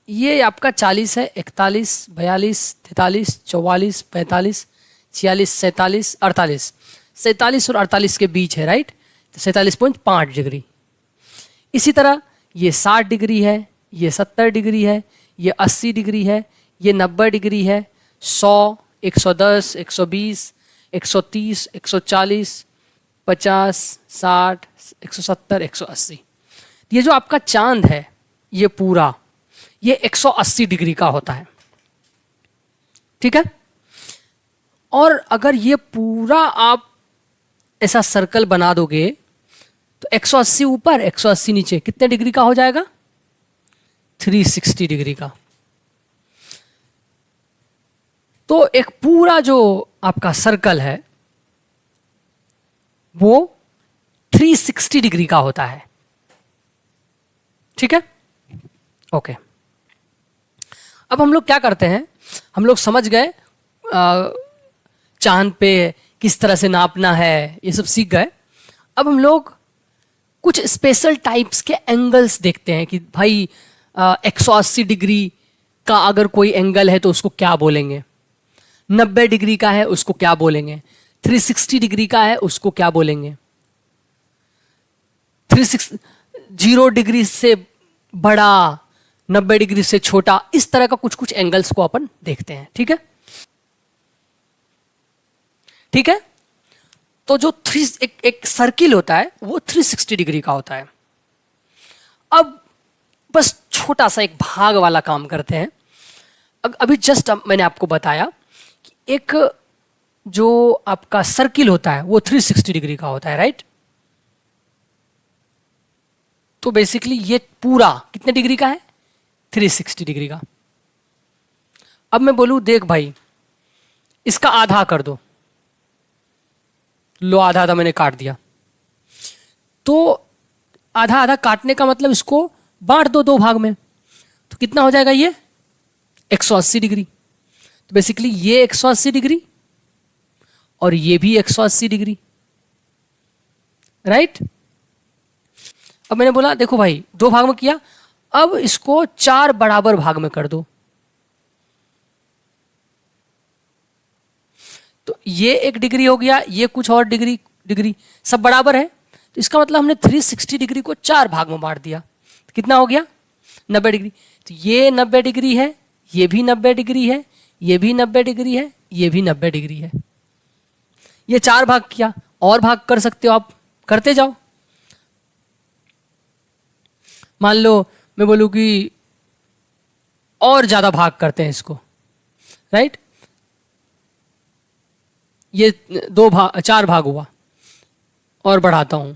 ये आपका 40 है, 41, 42, 43, 44, 45, 46, 47, 48, 47 और 48 के बीच है, राइट, तो 47.5 डिग्री। इसी तरह ये 60 डिग्री है, ये 70 डिग्री है, ये 80 डिग्री है, ये 90 डिग्री है, 100, 110, 120, 130, 140, 50, 60, 170, 180। ये जो आपका चांद है ये पूरा, ये 180 डिग्री का होता है, ठीक है। और अगर ये पूरा आप ऐसा सर्कल बना दोगे तो 180 ऊपर 180 नीचे कितने डिग्री का हो जाएगा, 360 डिग्री का। तो एक पूरा जो आपका सर्कल है वो 360 डिग्री का होता है, ठीक है, ओके। अब हम लोग क्या करते हैं, हम लोग समझ गए चांद पे किस तरह से नापना है, ये सब सीख गए। अब हम लोग कुछ स्पेशल टाइप्स के एंगल्स देखते हैं कि भाई 180 डिग्री का अगर कोई एंगल है तो उसको क्या बोलेंगे, 90 डिग्री का है उसको क्या बोलेंगे, 360 डिग्री का है उसको क्या बोलेंगे, 0 डिग्री से बड़ा, 90 डिग्री से छोटा, इस तरह का कुछ कुछ एंगल्स को अपन देखते हैं, ठीक है, ठीक है। तो जो एक सर्किल होता है वो 360 डिग्री का होता है। अब बस छोटा सा एक भाग वाला काम करते हैं। अभी जस्ट मैंने आपको बताया कि एक जो आपका सर्किल होता है वो 360 डिग्री का होता है, राइट। तो बेसिकली ये पूरा कितने डिग्री का है, 360 डिग्री का। अब मैं बोलूं देख भाई इसका आधा कर दो, लो आधा आधा मैंने काट दिया, तो आधा आधा काटने का मतलब इसको बांट दो दो भाग में, तो कितना हो जाएगा ये 180 डिग्री। तो बेसिकली ये 180 डिग्री और ये भी 180 डिग्री, राइट। अब मैंने बोला देखो भाई 2 भाग में किया, अब इसको 4 बराबर भाग में कर दो। तो ये 1 डिग्री हो गया, ये कुछ और डिग्री डिग्री सब बराबर है, तो इसका मतलब हमने 360 डिग्री को 4 भाग में बांट दिया, तो कितना हो गया 90 डिग्री। तो ये 90 डिग्री है, ये भी 90 डिग्री है, ये भी 90 डिग्री है, ये भी 90 डिग्री है। ये 4 भाग किया, और भाग कर सकते हो आप, करते जाओ। मान लो मैं बोलूं कि और ज्यादा भाग करते हैं इसको, राइट, ये 4 भाग हुआ, और बढ़ाता हूं,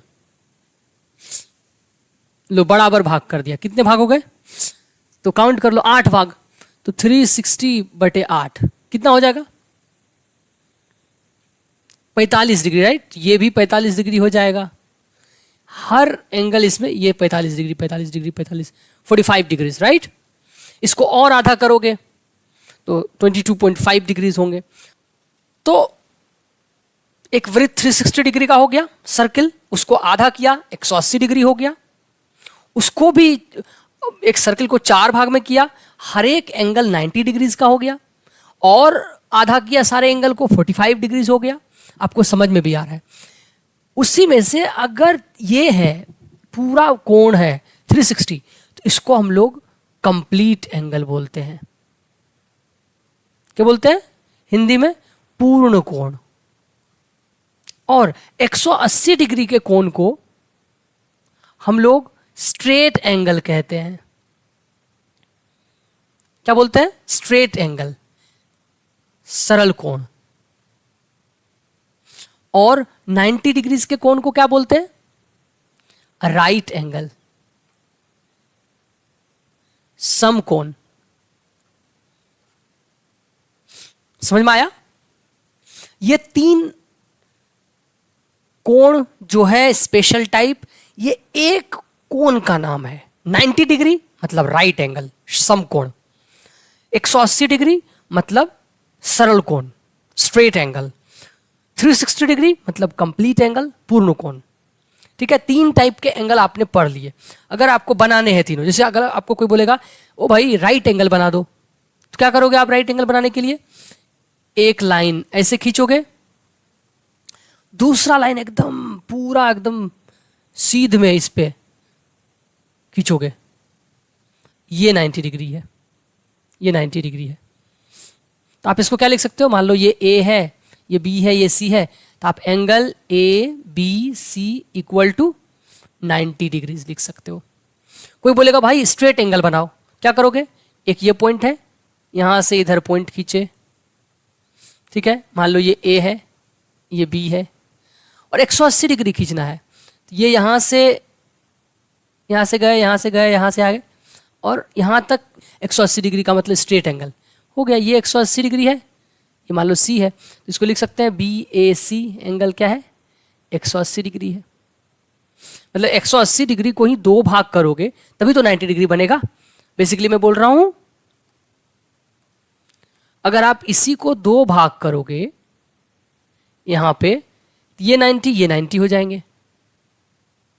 लो बराबर भाग कर दिया, कितने भाग हो गए, तो काउंट कर लो 8 भाग, तो 360/8 कितना हो जाएगा 45 डिग्री, राइट, ये भी 45 डिग्री हो जाएगा, हर एंगल इसमें, ये 45 डिग्री 45 डिग्री 45 डिग्रीज, राइट। इसको और आधा करोगे तो 22.5 डिग्रीज होंगे। तो एक वृत्त 360 डिग्री का हो गया सर्किल, उसको आधा किया 180 डिग्री हो गया, उसको भी एक सर्किल को 4 भाग में किया, हर एक एंगल 90 डिग्रीज का हो गया, और आधा किया सारे एंगल को 45 डिग्रीज हो गया। आपको समझ में भी आ रहा है। उसी में से अगर ये है पूरा कोण है 360, तो इसको हम लोग कंप्लीट एंगल बोलते हैं। क्या बोलते हैं हिंदी में, पूर्ण कोण। और 180 डिग्री के कोण को हम लोग स्ट्रेट एंगल कहते हैं। क्या बोलते हैं, स्ट्रेट एंगल, सरल कोण। और 90 डिग्रीज के कोण को क्या बोलते हैं, राइट एंगल, समकोण। समझ में आया। ये 3 कोण जो है स्पेशल टाइप, ये एक कोण का नाम है। 90 डिग्री मतलब राइट एंगल, समकोण। 180 डिग्री मतलब सरल कोण, स्ट्रेट एंगल। 360 डिग्री मतलब कंप्लीट एंगल, पूर्ण कोण। ठीक है, 3 टाइप के एंगल आपने पढ़ लिए। अगर आपको बनाने हैं तीनों, जैसे अगर आपको कोई बोलेगा ओ भाई राइट एंगल बना दो, तो क्या करोगे आप राइट एंगल बनाने के लिए, एक लाइन ऐसे खींचोगे, दूसरा लाइन एकदम पूरा एकदम सीध में इस पे खींचोगे, ये 90 डिग्री है, ये 90 डिग्री है। तो आप इसको क्या लिख सकते हो, मान लो ये ए है, ये बी है, ये सी है, तो आप angle A B C equal to 90 degrees लिख सकते हो। कोई बोलेगा भाई स्ट्रेट एंगल बनाओ, क्या करोगे, एक ये पॉइंट है, यहां से इधर पॉइंट खींचे, ठीक है, मान लो ये ए है, ये बी है, और 180 डिग्री खींचना है। तो ये यहां से गए, यहां से गए, यहां से आ गए, और यहां तक 180 डिग्री का मतलब स्ट्रेट एंगल हो गया। ये 180 डिग्री है, ये मान लो सी है, तो इसको लिख सकते हैं बी ए सी एंगल क्या है, 180 डिग्री है। मतलब 180 डिग्री को ही 2 भाग करोगे तभी तो 90 डिग्री बनेगा। बेसिकली मैं बोल रहा हूं अगर आप इसी को 2 भाग करोगे यहां पे, ये 90 हो जाएंगे,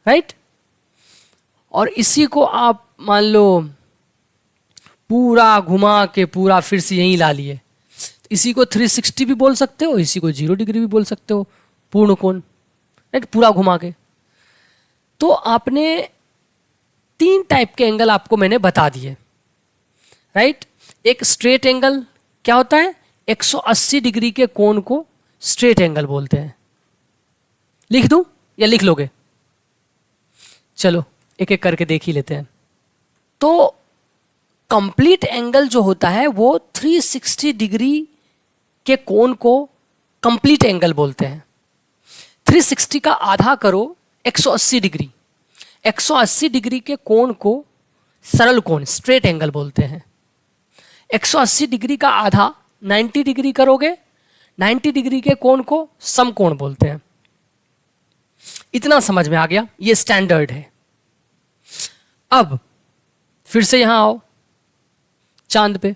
राइट। और इसी को आप मान लो पूरा घुमा के पूरा फिर से यहीं ला लिए, इसी को 360 भी बोल सकते हो, इसी को 0 डिग्री भी बोल सकते हो, पूर्ण कोण, राइट, पूरा घुमा के। तो आपने 3 टाइप के एंगल आपको मैंने बता दिए, राइट। एक स्ट्रेट एंगल क्या होता है, 180 डिग्री के कोण को स्ट्रेट एंगल बोलते हैं। लिख दूं या लिख लोगे, चलो एक एक करके देख ही लेते हैं। तो कंप्लीट एंगल जो होता है वो 360 डिग्री के कोण को कंप्लीट एंगल बोलते हैं। 360 का आधा करो 180 डिग्री, 180 डिग्री के कोण को सरल कोण, स्ट्रेट एंगल बोलते हैं। 180 डिग्री का आधा 90 डिग्री करोगे, 90 डिग्री के कोण को समकोण बोलते हैं। इतना समझ में आ गया, ये स्टैंडर्ड है। अब फिर से यहां आओ चांद पे,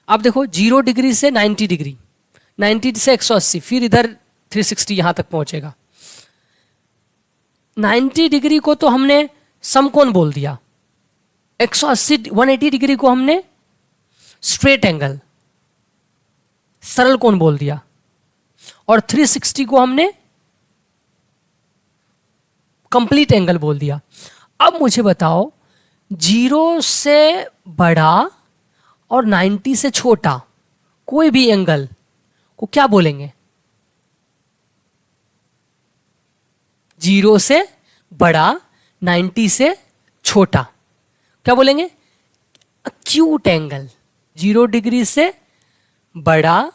आप देखो 0 डिग्री से 90 डिग्री, 90 से 180, फिर इधर 360 यहां तक पहुंचेगा। 90 डिग्री को तो हमने समकोण बोल दिया, 180 डिग्री को हमने स्ट्रेट एंगल, सरल कोण बोल दिया, और 360 को हमने कंप्लीट एंगल बोल दिया। अब मुझे बताओ 0 से बड़ा और 90 से छोटा कोई भी एंगल को क्या बोलेंगे? 0 से बड़ा 90 से छोटा क्या बोलेंगे? Acute angle. 0 डिग्री से बड़ा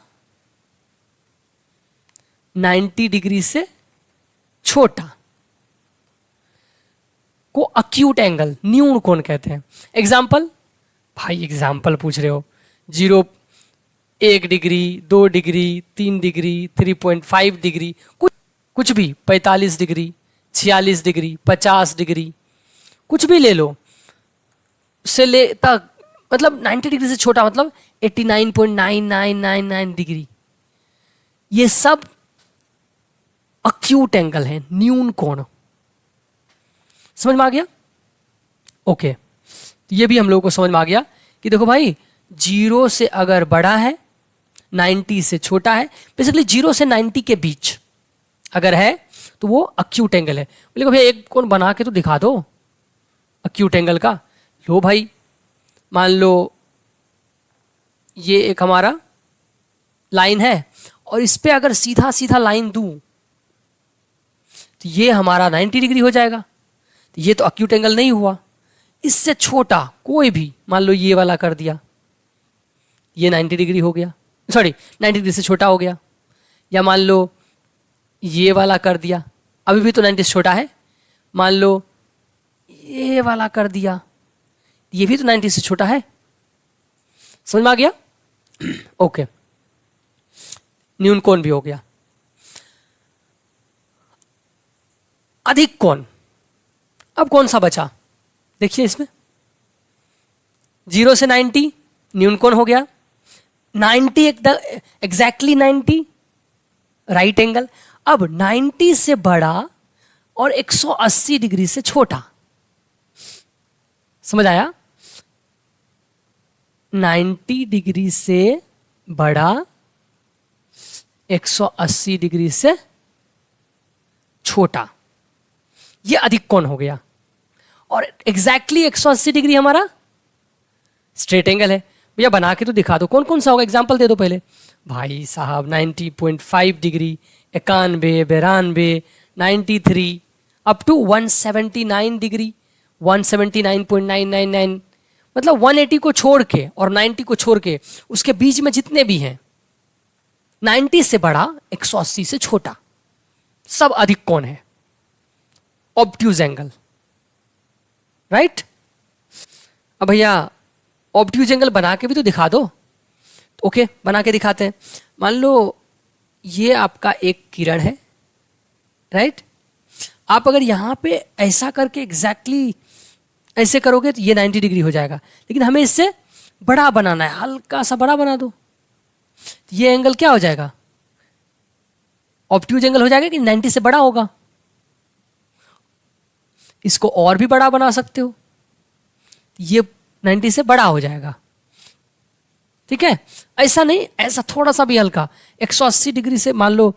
90 डिग्री से छोटा को अक्यूट एंगल, न्यून कोण कहते हैं। एग्जाम्पल, भाई एग्जाम्पल पूछ रहे हो, 1 डिग्री, 2 डिग्री, 3 डिग्री, 3.5 डिग्री, कुछ भी, 45 डिग्री, 46 डिग्री, 50 डिग्री, कुछ भी ले लो, से ले तक, मतलब 90 डिग्री से छोटा मतलब 89.9999 डिग्री, ये सब अक्यूट एंगल है, न्यून कोण। समझ में आ गया? ओके, तो ये भी हम लोगों को समझ में आ गया कि देखो भाई 0 से अगर बड़ा है 90 से छोटा है, बेसिकली 0 से 90 के बीच अगर है तो वो अक्यूट एंगल है। बोले भैया एक कोण बना के तो दिखा दो अक्यूट एंगल का। लो भाई, मान लो ये एक हमारा लाइन है और इस पे अगर सीधा सीधा लाइन दूं तो ये हमारा 90 डिग्री हो जाएगा। तो ये तो अक्यूट एंगल नहीं हुआ। इससे छोटा कोई भी, मान लो ये वाला कर दिया, ये 90 डिग्री हो गया, सॉरी 90 डिग्री से छोटा हो गया। या मान लो ये वाला कर दिया, अभी भी तो 90 से छोटा है। मान लो ये वाला कर दिया, ये भी तो 90 से छोटा है। समझ में आ गया? ओके, न्यून कोण भी हो गया। अधिक कोण, अब कौन सा बचा? देखिए इसमें 0 से 90 न्यून कोण हो गया, 90 एग्जैक्टली 90 राइट एंगल। अब 90 से बड़ा और 180 डिग्री से छोटा, समझ आया? 90 डिग्री से बड़ा, 180 डिग्री से छोटा, ये अधिक कोण हो गया। और एग्जैक्टली 180 डिग्री हमारा स्ट्रेट एंगल है। भैया बना के तो दिखा दो, कौन कौन सा होगा? एग्जाम्पल दे दो पहले। भाई साहब 90.5 डिग्री, 91, 92, 93 अप टू 179 डिग्री, 179.999, मतलब 180 को छोड़ के और 90 को छोड़ के उसके बीच में जितने भी हैं, 90 से बड़ा 180 से छोटा, सब अधिक कोण है, ऑब्ट्यूज एंगल, राइट? अब भैया ऑब्ट्यूज एंगल बना के भी तो दिखा दो। ओके, बना के दिखाते हैं। मान लो ये आपका एक किरण है, राइट? आप अगर यहां पे ऐसा करके एग्जैक्टली ऐसे करोगे तो ये 90 डिग्री हो जाएगा, लेकिन हमें इससे बड़ा बनाना है, हल्का सा बड़ा बना दो, ये एंगल क्या हो जाएगा? ऑब्ट्यूज एंगल हो जाएगा कि 90 से बड़ा होगा। इसको और भी बड़ा बना सकते हो, ये 90 से बड़ा हो जाएगा, ठीक है? ऐसा नहीं, ऐसा थोड़ा सा भी हल्का, 180 डिग्री से, मान लो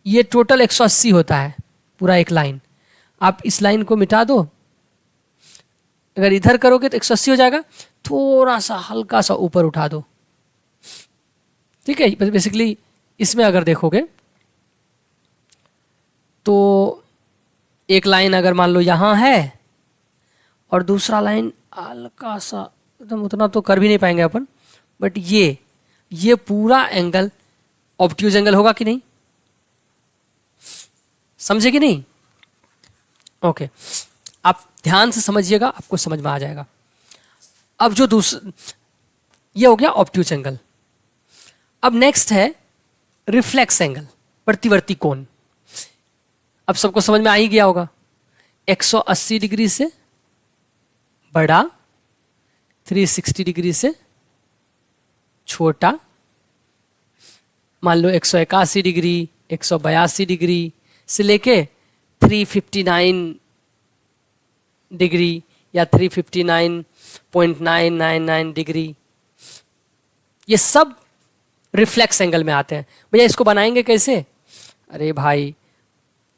ये टोटल 180 होता है पूरा एक लाइन, आप इस लाइन को मिटा दो, अगर इधर करोगे तो 180 हो जाएगा, थोड़ा सा हल्का सा ऊपर उठा दो, ठीक है? बेसिकली इसमें अगर देखोगे तो एक लाइन अगर मान लो यहां है और दूसरा लाइन हल्का सा, एकदम उतना तो कर भी नहीं पाएंगे अपन, बट ये पूरा एंगल ऑब्ट्यूज एंगल होगा कि नहीं? समझे कि नहीं? ओके, आप ध्यान से समझिएगा, आपको समझ में आ जाएगा। अब जो दूसरा, ये हो गया ऑब्ट्यूज एंगल। अब नेक्स्ट है रिफ्लेक्स एंगल, प्रतिवर्ती कोण। अब सबको समझ में आ ही गया होगा, 180 डिग्री से बड़ा, 360 डिग्री से छोटा, मान लो 181 डिग्री, 182 डिग्री से लेके 359 डिग्री या 359.999 डिग्री, ये सब रिफ्लेक्स एंगल में आते हैं। भैया इसको बनाएंगे कैसे? अरे भाई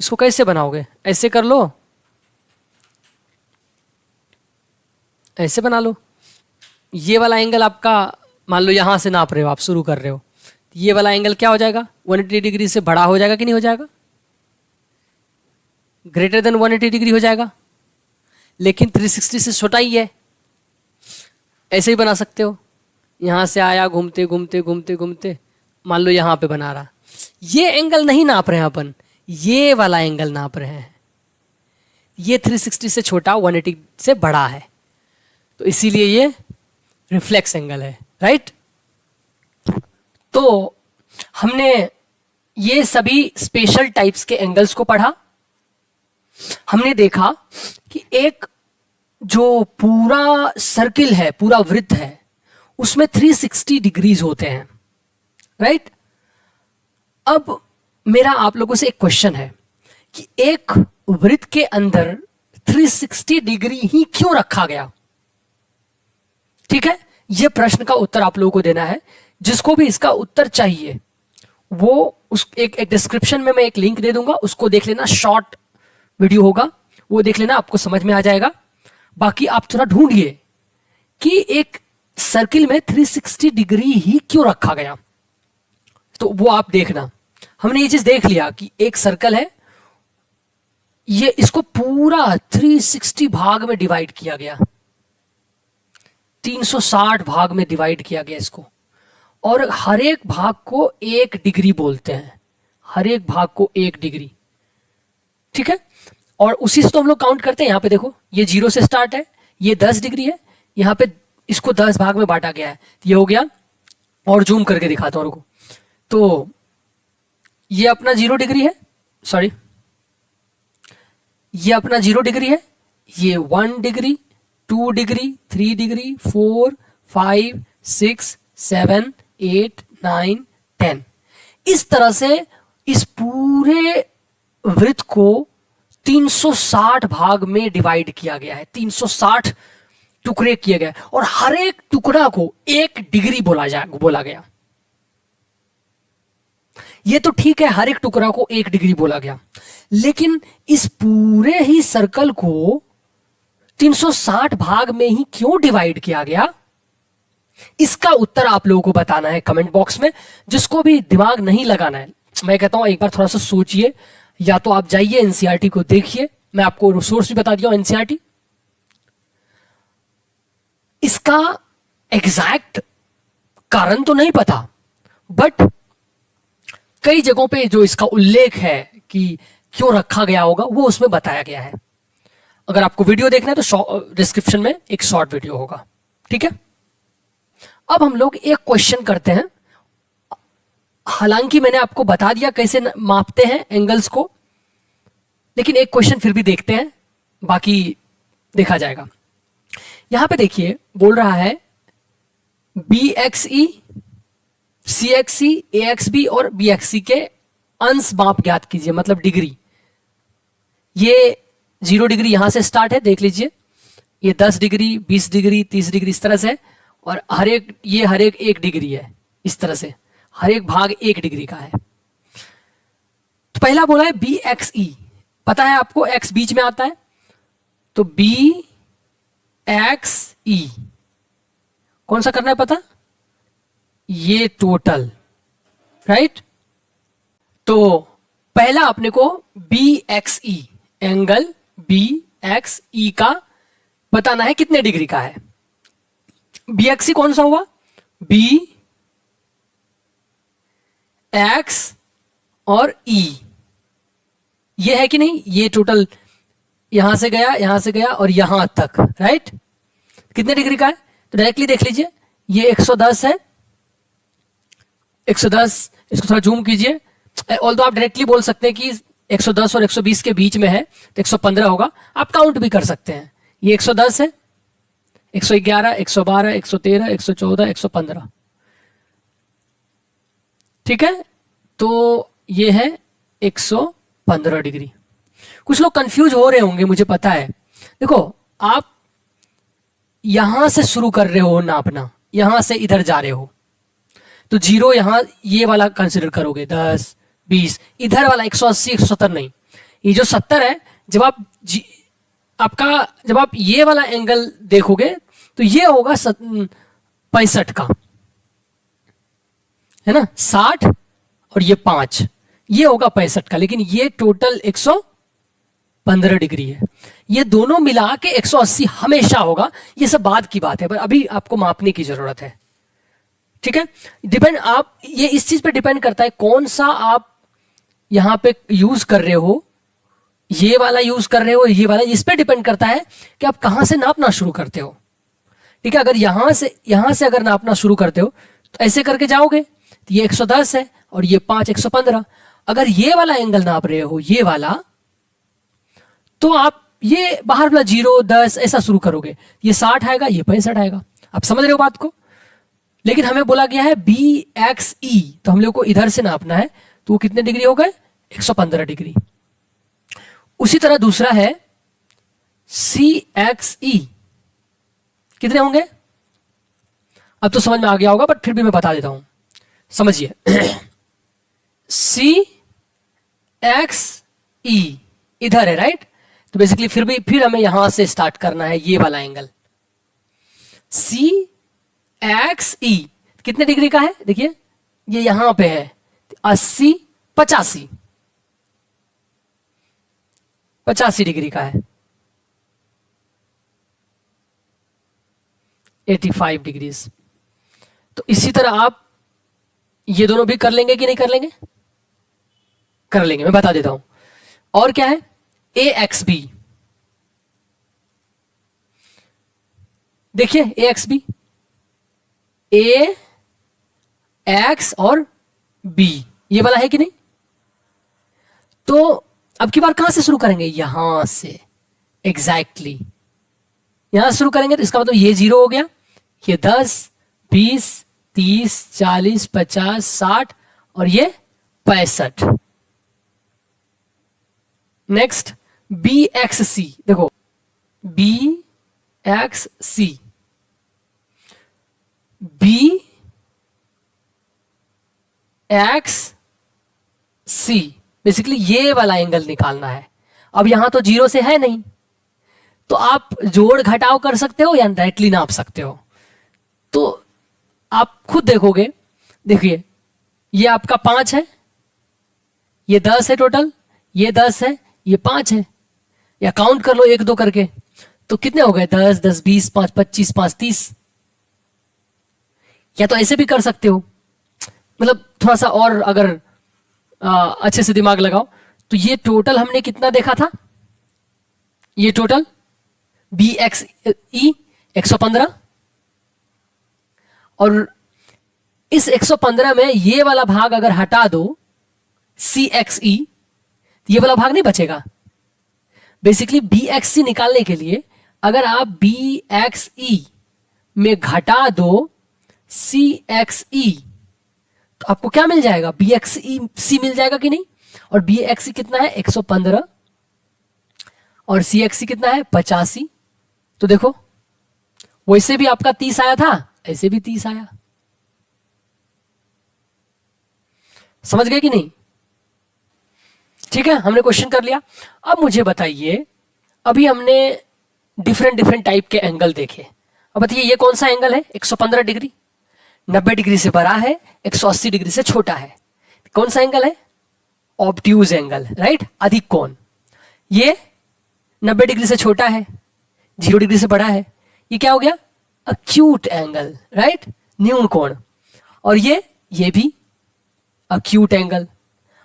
इसको कैसे बनाओगे? ऐसे कर लो, ऐसे बना लो। ये वाला एंगल आपका मान लो यहां से नाप रहे हो, आप शुरू कर रहे हो, ये वाला एंगल क्या हो जाएगा? 180 डिग्री से बड़ा हो जाएगा कि नहीं हो जाएगा? ग्रेटर देन 180 डिग्री हो जाएगा। लेकिन 360 से छोटा ही है। ऐसे ही बना सकते हो, यहां से आया घूमते घूमते घूमते घूमते, मान लो यहां पे बना रहा। ये एंगल नहीं नाप रहे हैं अपन, ये वाला एंगल नाप रहे हैं। ये 360 से छोटा, 180 से बड़ा है, तो इसीलिए ये रिफ्लेक्स एंगल है, राइट। तो हमने ये सभी स्पेशल टाइप्स के एंगल्स को पढ़ा। हमने देखा कि एक जो पूरा सर्किल है, पूरा वृत्त है, उसमें 360 डिग्रीज होते हैं, राइट। अब मेरा आप लोगों से एक क्वेश्चन है कि एक वृत्त के अंदर 360 डिग्री ही क्यों रखा गया? ठीक है, यह प्रश्न का उत्तर आप लोगों को देना है। जिसको भी इसका उत्तर चाहिए वो उस एक डिस्क्रिप्शन में मैं एक लिंक दे दूंगा, उसको देख लेना, शॉर्ट वीडियो होगा, वो देख लेना, आपको समझ में आ जाएगा। बाकी आप थोड़ा ढूंढिए कि एक सर्किल में 360 डिग्री ही क्यों रखा गया, तो वो आप देखना। हमने ये चीज देख लिया कि एक सर्कल है, ये इसको पूरा 360 भाग में डिवाइड किया गया, 360 भाग में डिवाइड किया गया इसको, और हर एक भाग को 1 डिग्री बोलते हैं, हर एक भाग को 1 डिग्री, ठीक है। और उसी से तो हम लोग काउंट करते हैं। यहां पे देखो, ये 0 से स्टार्ट है, ये 10 डिग्री है, यहां पे इसको 10 भाग में बांटा गया है, ये हो गया। और जूम करके दिखाता हूं रुको, तो ये अपना 0 डिग्री है, सॉरी, ये अपना 0 डिग्री है, ये 1 डिग्री, 2 डिग्री, 3 डिग्री, 4, 5, 6, 7, 8, 9, 10। इस तरह से इस पूरे वृत्त को 360 भाग में डिवाइड किया गया है, 360 टुकड़े किए गए, और हर एक टुकड़ा को 1 डिग्री बोला गया। ये तो ठीक है, हर एक टुकड़ा को 1 डिग्री बोला गया, लेकिन इस पूरे ही सर्कल को 360 भाग में ही क्यों डिवाइड किया गया, इसका उत्तर आप लोगों को बताना है कमेंट बॉक्स में। जिसको भी दिमाग नहीं लगाना है, मैं कहता हूं एक बार थोड़ा सा सोचिए, या तो आप जाइए एनसीईआरटी को देखिए, मैं आपको रिसोर्स भी बता दिया हूं एनसीईआरटी। इसका एग्जैक्ट कारण तो नहीं पता, बट कई जगहों पे जो इसका उल्लेख है कि क्यों रखा गया होगा, वो उसमें बताया गया है। अगर आपको वीडियो देखना है तो डिस्क्रिप्शन में एक शॉर्ट वीडियो होगा, ठीक है। अब हम लोग एक क्वेश्चन करते हैं। हालांकि मैंने आपको बता दिया कैसे मापते हैं एंगल्स को, लेकिन एक क्वेश्चन फिर भी देखते हैं, बाकी देखा जाएगा। यहां पे देखिए, बोल रहा है BXE, CXE, AXB और BXC के अंश माप ज्ञात कीजिए, मतलब डिग्री। ये 0 डिग्री यहां से स्टार्ट है, देख लीजिए, ये 10 डिग्री, 20 डिग्री, 30 डिग्री, इस तरह से, और हर एक 1 डिग्री है, इस तरह से हर एक भाग 1 डिग्री का है। तो पहला बोला है BXE, पता है आपको x बीच में आता है, तो BXE कौन सा करना है पता? ये टोटल, राइट। तो पहला अपने को BXE, एंगल BXE का बताना है कितने डिग्री का है। BXE कौन सा हुआ? BX और E, ये है कि नहीं? ये टोटल यहां से गया और यहां तक, राइट। कितने डिग्री का है? तो डायरेक्टली देख लीजिए, ये 110 है, 110, इसको थोड़ा जूम कीजिए। ऑल्दो आप डायरेक्टली बोल सकते हैं कि 110 और 120 के बीच में है, तो 115 होगा। आप काउंट भी कर सकते हैं, ये 110 है, 111, 112, 113, 114, 115, ठीक है। तो ये है 115 डिग्री। कुछ लोग कंफ्यूज हो रहे होंगे, मुझे पता है। देखो, आप यहां से शुरू कर रहे हो नापना, यहां से इधर जा रहे हो, तो 0 यहां ये वाला कंसिडर करोगे, 10 20, इधर वाला 180 170 नहीं, ये जो 70 है, जब आप जब आप ये वाला एंगल देखोगे तो ये होगा 65 का, है ना, 60 और ये 5, ये होगा 65 का, लेकिन ये टोटल 115 डिग्री है। ये दोनों मिला के 180 हमेशा होगा। ये सब बाद की बात है, पर अभी आपको मापने की जरूरत है। ठीक है, डिपेंड, आप ये इस चीज पे डिपेंड करता है कौन सा आप यहां पे यूज कर रहे हो, ये वाला यूज कर रहे हो, ये वाला, इस पे डिपेंड करता है कि आप कहां से नापना शुरू करते हो। ठीक है, अगर यहां से अगर नापना शुरू करते हो तो ऐसे करके जाओगे, तो ये 110 है और ये 5 115। अगर ये वाला एंगल नाप रहे हो, ये वाला, तो आप ये बाहर वाला 0 10 ऐसा शुरू करोगे, ये 60 आएगा, ये 65 आएगा। आप समझ रहे हो बात को? लेकिन हमें बोला गया है BXE, तो हम लोग को इधर से नापना है, तो वो कितने डिग्री हो गए? 115 डिग्री। उसी तरह दूसरा है CXE, कितने होंगे? अब तो समझ में आ गया होगा, बट फिर भी मैं बता देता हूं, समझिए। CXE इधर है, राइट? तो बेसिकली फिर हमें यहां से स्टार्ट करना है, ये वाला एंगल CXE कितने डिग्री का है? देखिए ये यहां पे है 80 85 डिग्री का है, 85 डिग्रीज। तो इसी तरह आप ये दोनों भी कर लेंगे कि नहीं कर लेंगे? कर लेंगे, मैं बता देता हूं। और क्या है? AXB, देखिए AXB, AX और B, ये वाला है कि नहीं? तो अब की बार कहां से शुरू करेंगे? यहां से, एग्जैक्टली यहां से शुरू करेंगे। तो इसका मतलब ये 0 हो गया, ये 10 20 30 40 50 60 और ये 65। नेक्स्ट BXC, देखो BXC, BXC, बेसिकली ये वाला एंगल निकालना है। अब यहां तो 0 से है नहीं, तो आप जोड़ घटाव कर सकते हो या डायरेक्टली नाप सकते हो। तो आप खुद देखोगे, देखिए ये आपका 5 है, ये 10 है टोटल, ये 10 है, ये 5 है, या काउंट कर लो 1 2 करके, तो कितने हो गए? 10 10 20 5 25 5 30। या तो ऐसे भी कर सकते हो, मतलब थोड़ा सा और अगर अच्छे से दिमाग लगाओ, तो ये टोटल हमने कितना देखा था? ये टोटल BXE 115, और इस 115 में ये वाला भाग अगर हटा दो CXE, ये वाला भाग नहीं बचेगा। बेसिकली BXC निकालने के लिए अगर आप BXE में घटा दो CXE, तो आपको क्या मिल जाएगा? BXC मिल जाएगा कि नहीं? और BXC कितना है? 115, और CXC कितना है? 85। तो देखो वैसे भी आपका 30 आया था, ऐसे भी 30 आया। समझ गए कि नहीं? ठीक है, हमने क्वेश्चन कर लिया। अब मुझे बताइए, अभी हमने डिफरेंट टाइप के एंगल देखे। अब बताइए ये कौन सा एंगल है? 115 डिग्री, 90 डिग्री से बड़ा है, 180 डिग्री से छोटा है। कौन सा एंगल है? Obtuse angle, right? अधिक कोण। ये 90 डिग्री से छोटा है, 0 डिग्री से बड़ा है, ये क्या हो गया? Acute angle, right? न्यून कोण। और ये भी अक्यूट एंगल,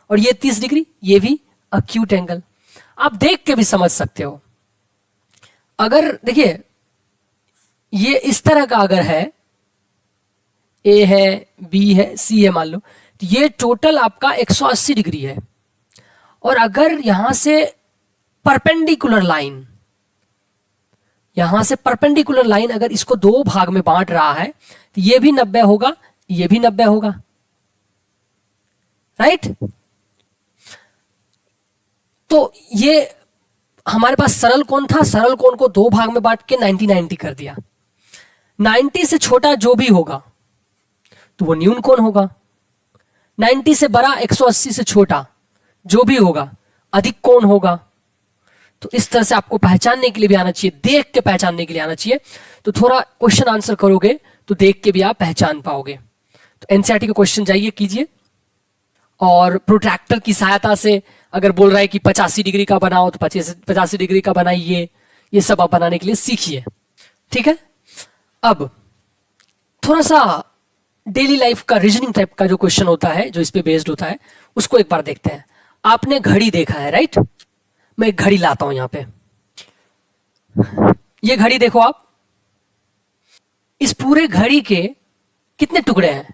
और ये 30 डिग्री, ये भी अक्यूट एंगल। आप देख के भी समझ सकते हो। अगर देखिए ये इस तरह का अगर है, A है, B है, C है मान लो, तो ये टोटल आपका 180 डिग्री है। और अगर यहां से परपेंडिकुलर लाइन, अगर इसको 2 भाग में बांट रहा है, तो ये भी 90 होगा, ये भी 90 होगा, राइट? तो ये हमारे पास सरल कोण था, सरल कोण को दो भाग में बांट के 90-90 कर दिया। 90 से छोटा जो भी होगा तो वो न्यून कोण होगा, 90 से बड़ा 180 से छोटा जो भी होगा अधिक कोण होगा। तो इस तरह से आपको पहचानने के लिए भी आना चाहिए, देख के पहचानने के लिए आना चाहिए। तो थोड़ा क्वेश्चन आंसर करोगे तो देख के भी आप पहचान पाओगे। तो एनसीईआरटी के क्वेश्चन जाइए कीजिए, और प्रोट्रैक्टर की सहायता से अगर बोल रहा है कि 85 डिग्री का बनाओ तो 85 डिग्री का बनाइए, ये सब आप बनाने के लिए सीखिए। ठीक है, अब थोड़ा सा डेली लाइफ का रीजनिंग टाइप का जो क्वेश्चन होता है, जो इस पे बेस्ड होता है, उसको एक बार देखते हैं। आपने घड़ी देखा है, राइट? मैं एक घड़ी लाता हूं यहां पे। ये घड़ी देखो आप, इस पूरे घड़ी के कितने टुकड़े हैं?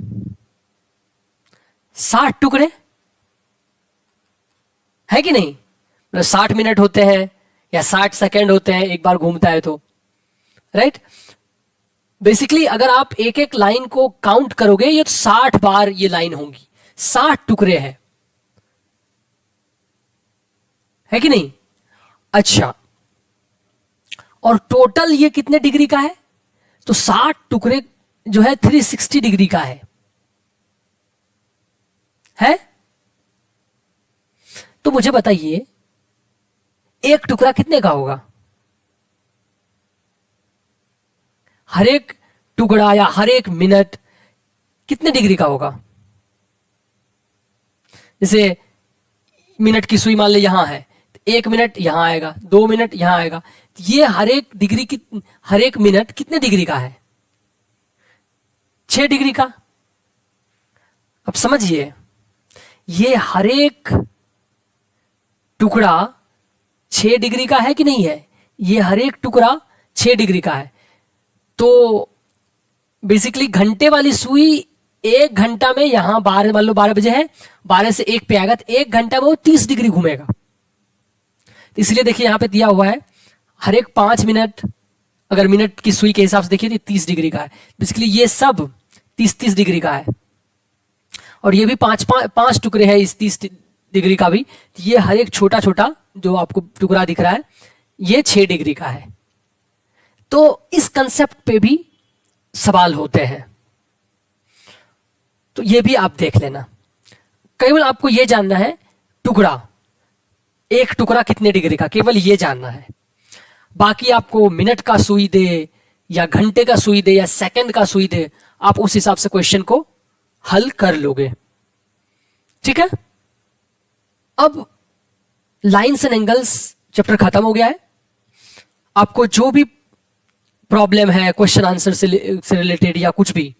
60 टुकड़े है कि नहीं? मतलब 60 मिनट होते हैं या 60 सेकंड होते हैं एक बार घूमता है तो, राइट? बेसिकली अगर आप एक एक लाइन को काउंट करोगे, ये 60 बार ये लाइन होंगी, 60 टुकड़े हैं, है कि नहीं? अच्छा, और टोटल ये कितने डिग्री का है? तो 60 टुकड़े जो है 360 डिग्री का है? तो मुझे बताइए एक टुकड़ा कितने का होगा? हर एक टुकड़ा या हर एक मिनट कितने डिग्री का होगा? जैसे मिनट की सुई मान ले यहां है, तो 1 मिनट यहां आएगा, 2 मिनट यहां आएगा, तो ये हर एक डिग्री की, हर एक मिनट कितने डिग्री का है? 6 डिग्री का। अब समझिए, ये हर एक टुकड़ा 6 डिग्री का है कि नहीं है? ये हर एक टुकड़ा 6 डिग्री का है। तो बेसिकली घंटे वाली सुई 1 घंटा में, यहां 12, मान लो 12 बजे है, 12 से 1 पे आएगा, तो 1 घंटा में वो 30 डिग्री घूमेगा। तो इसलिए देखिए यहां पे दिया हुआ है हर एक 5 मिनट, अगर मिनट की सुई के हिसाब से देखिए तो 30 डिग्री का है। बेसिकली ये सब 30-30 डिग्री का है, और ये भी 5 टुकड़े हैं इस 30 डिग्री का भी। ये हर एक छोटा छोटा जो आपको टुकड़ा दिख रहा है ये 6 डिग्री का है। तो इस कंसेप्ट पे भी सवाल होते हैं, तो ये भी आप देख लेना। केवल आपको ये जानना है टुकड़ा, एक टुकड़ा कितने डिग्री का, केवल ये जानना है। बाकी आपको मिनट का सुई दे या घंटे का सुई दे या सेकंड का सुई दे, आप उस हिसाब से क्वेश्चन को हल कर लोगे। ठीक है, अब लाइन्स एंड एंगल्स चैप्टर खत्म हो गया है। आपको जो भी प्रॉब्लम है क्वेश्चन आंसर से रिलेटेड या कुछ भी,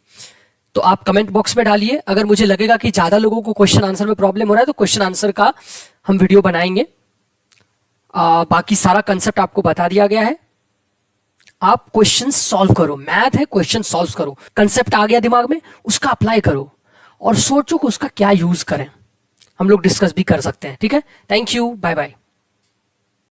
तो आप कमेंट बॉक्स में डालिए। अगर मुझे लगेगा कि ज्यादा लोगों को क्वेश्चन आंसर में प्रॉब्लम हो रहा है तो क्वेश्चन आंसर का हम वीडियो बनाएंगे। बाकी सारा कंसेप्ट आपको बता दिया गया है। आप क्वेश्चन सॉल्व करो, मैथ है, क्वेश्चन सॉल्व करो। कंसेप्ट आ गया दिमाग में, उसका अप्लाई करो और सोचो कि उसका क्या यूज करें। हम लोग डिस्कस भी कर सकते हैं। ठीक है, थैंक यू, बाय बाय।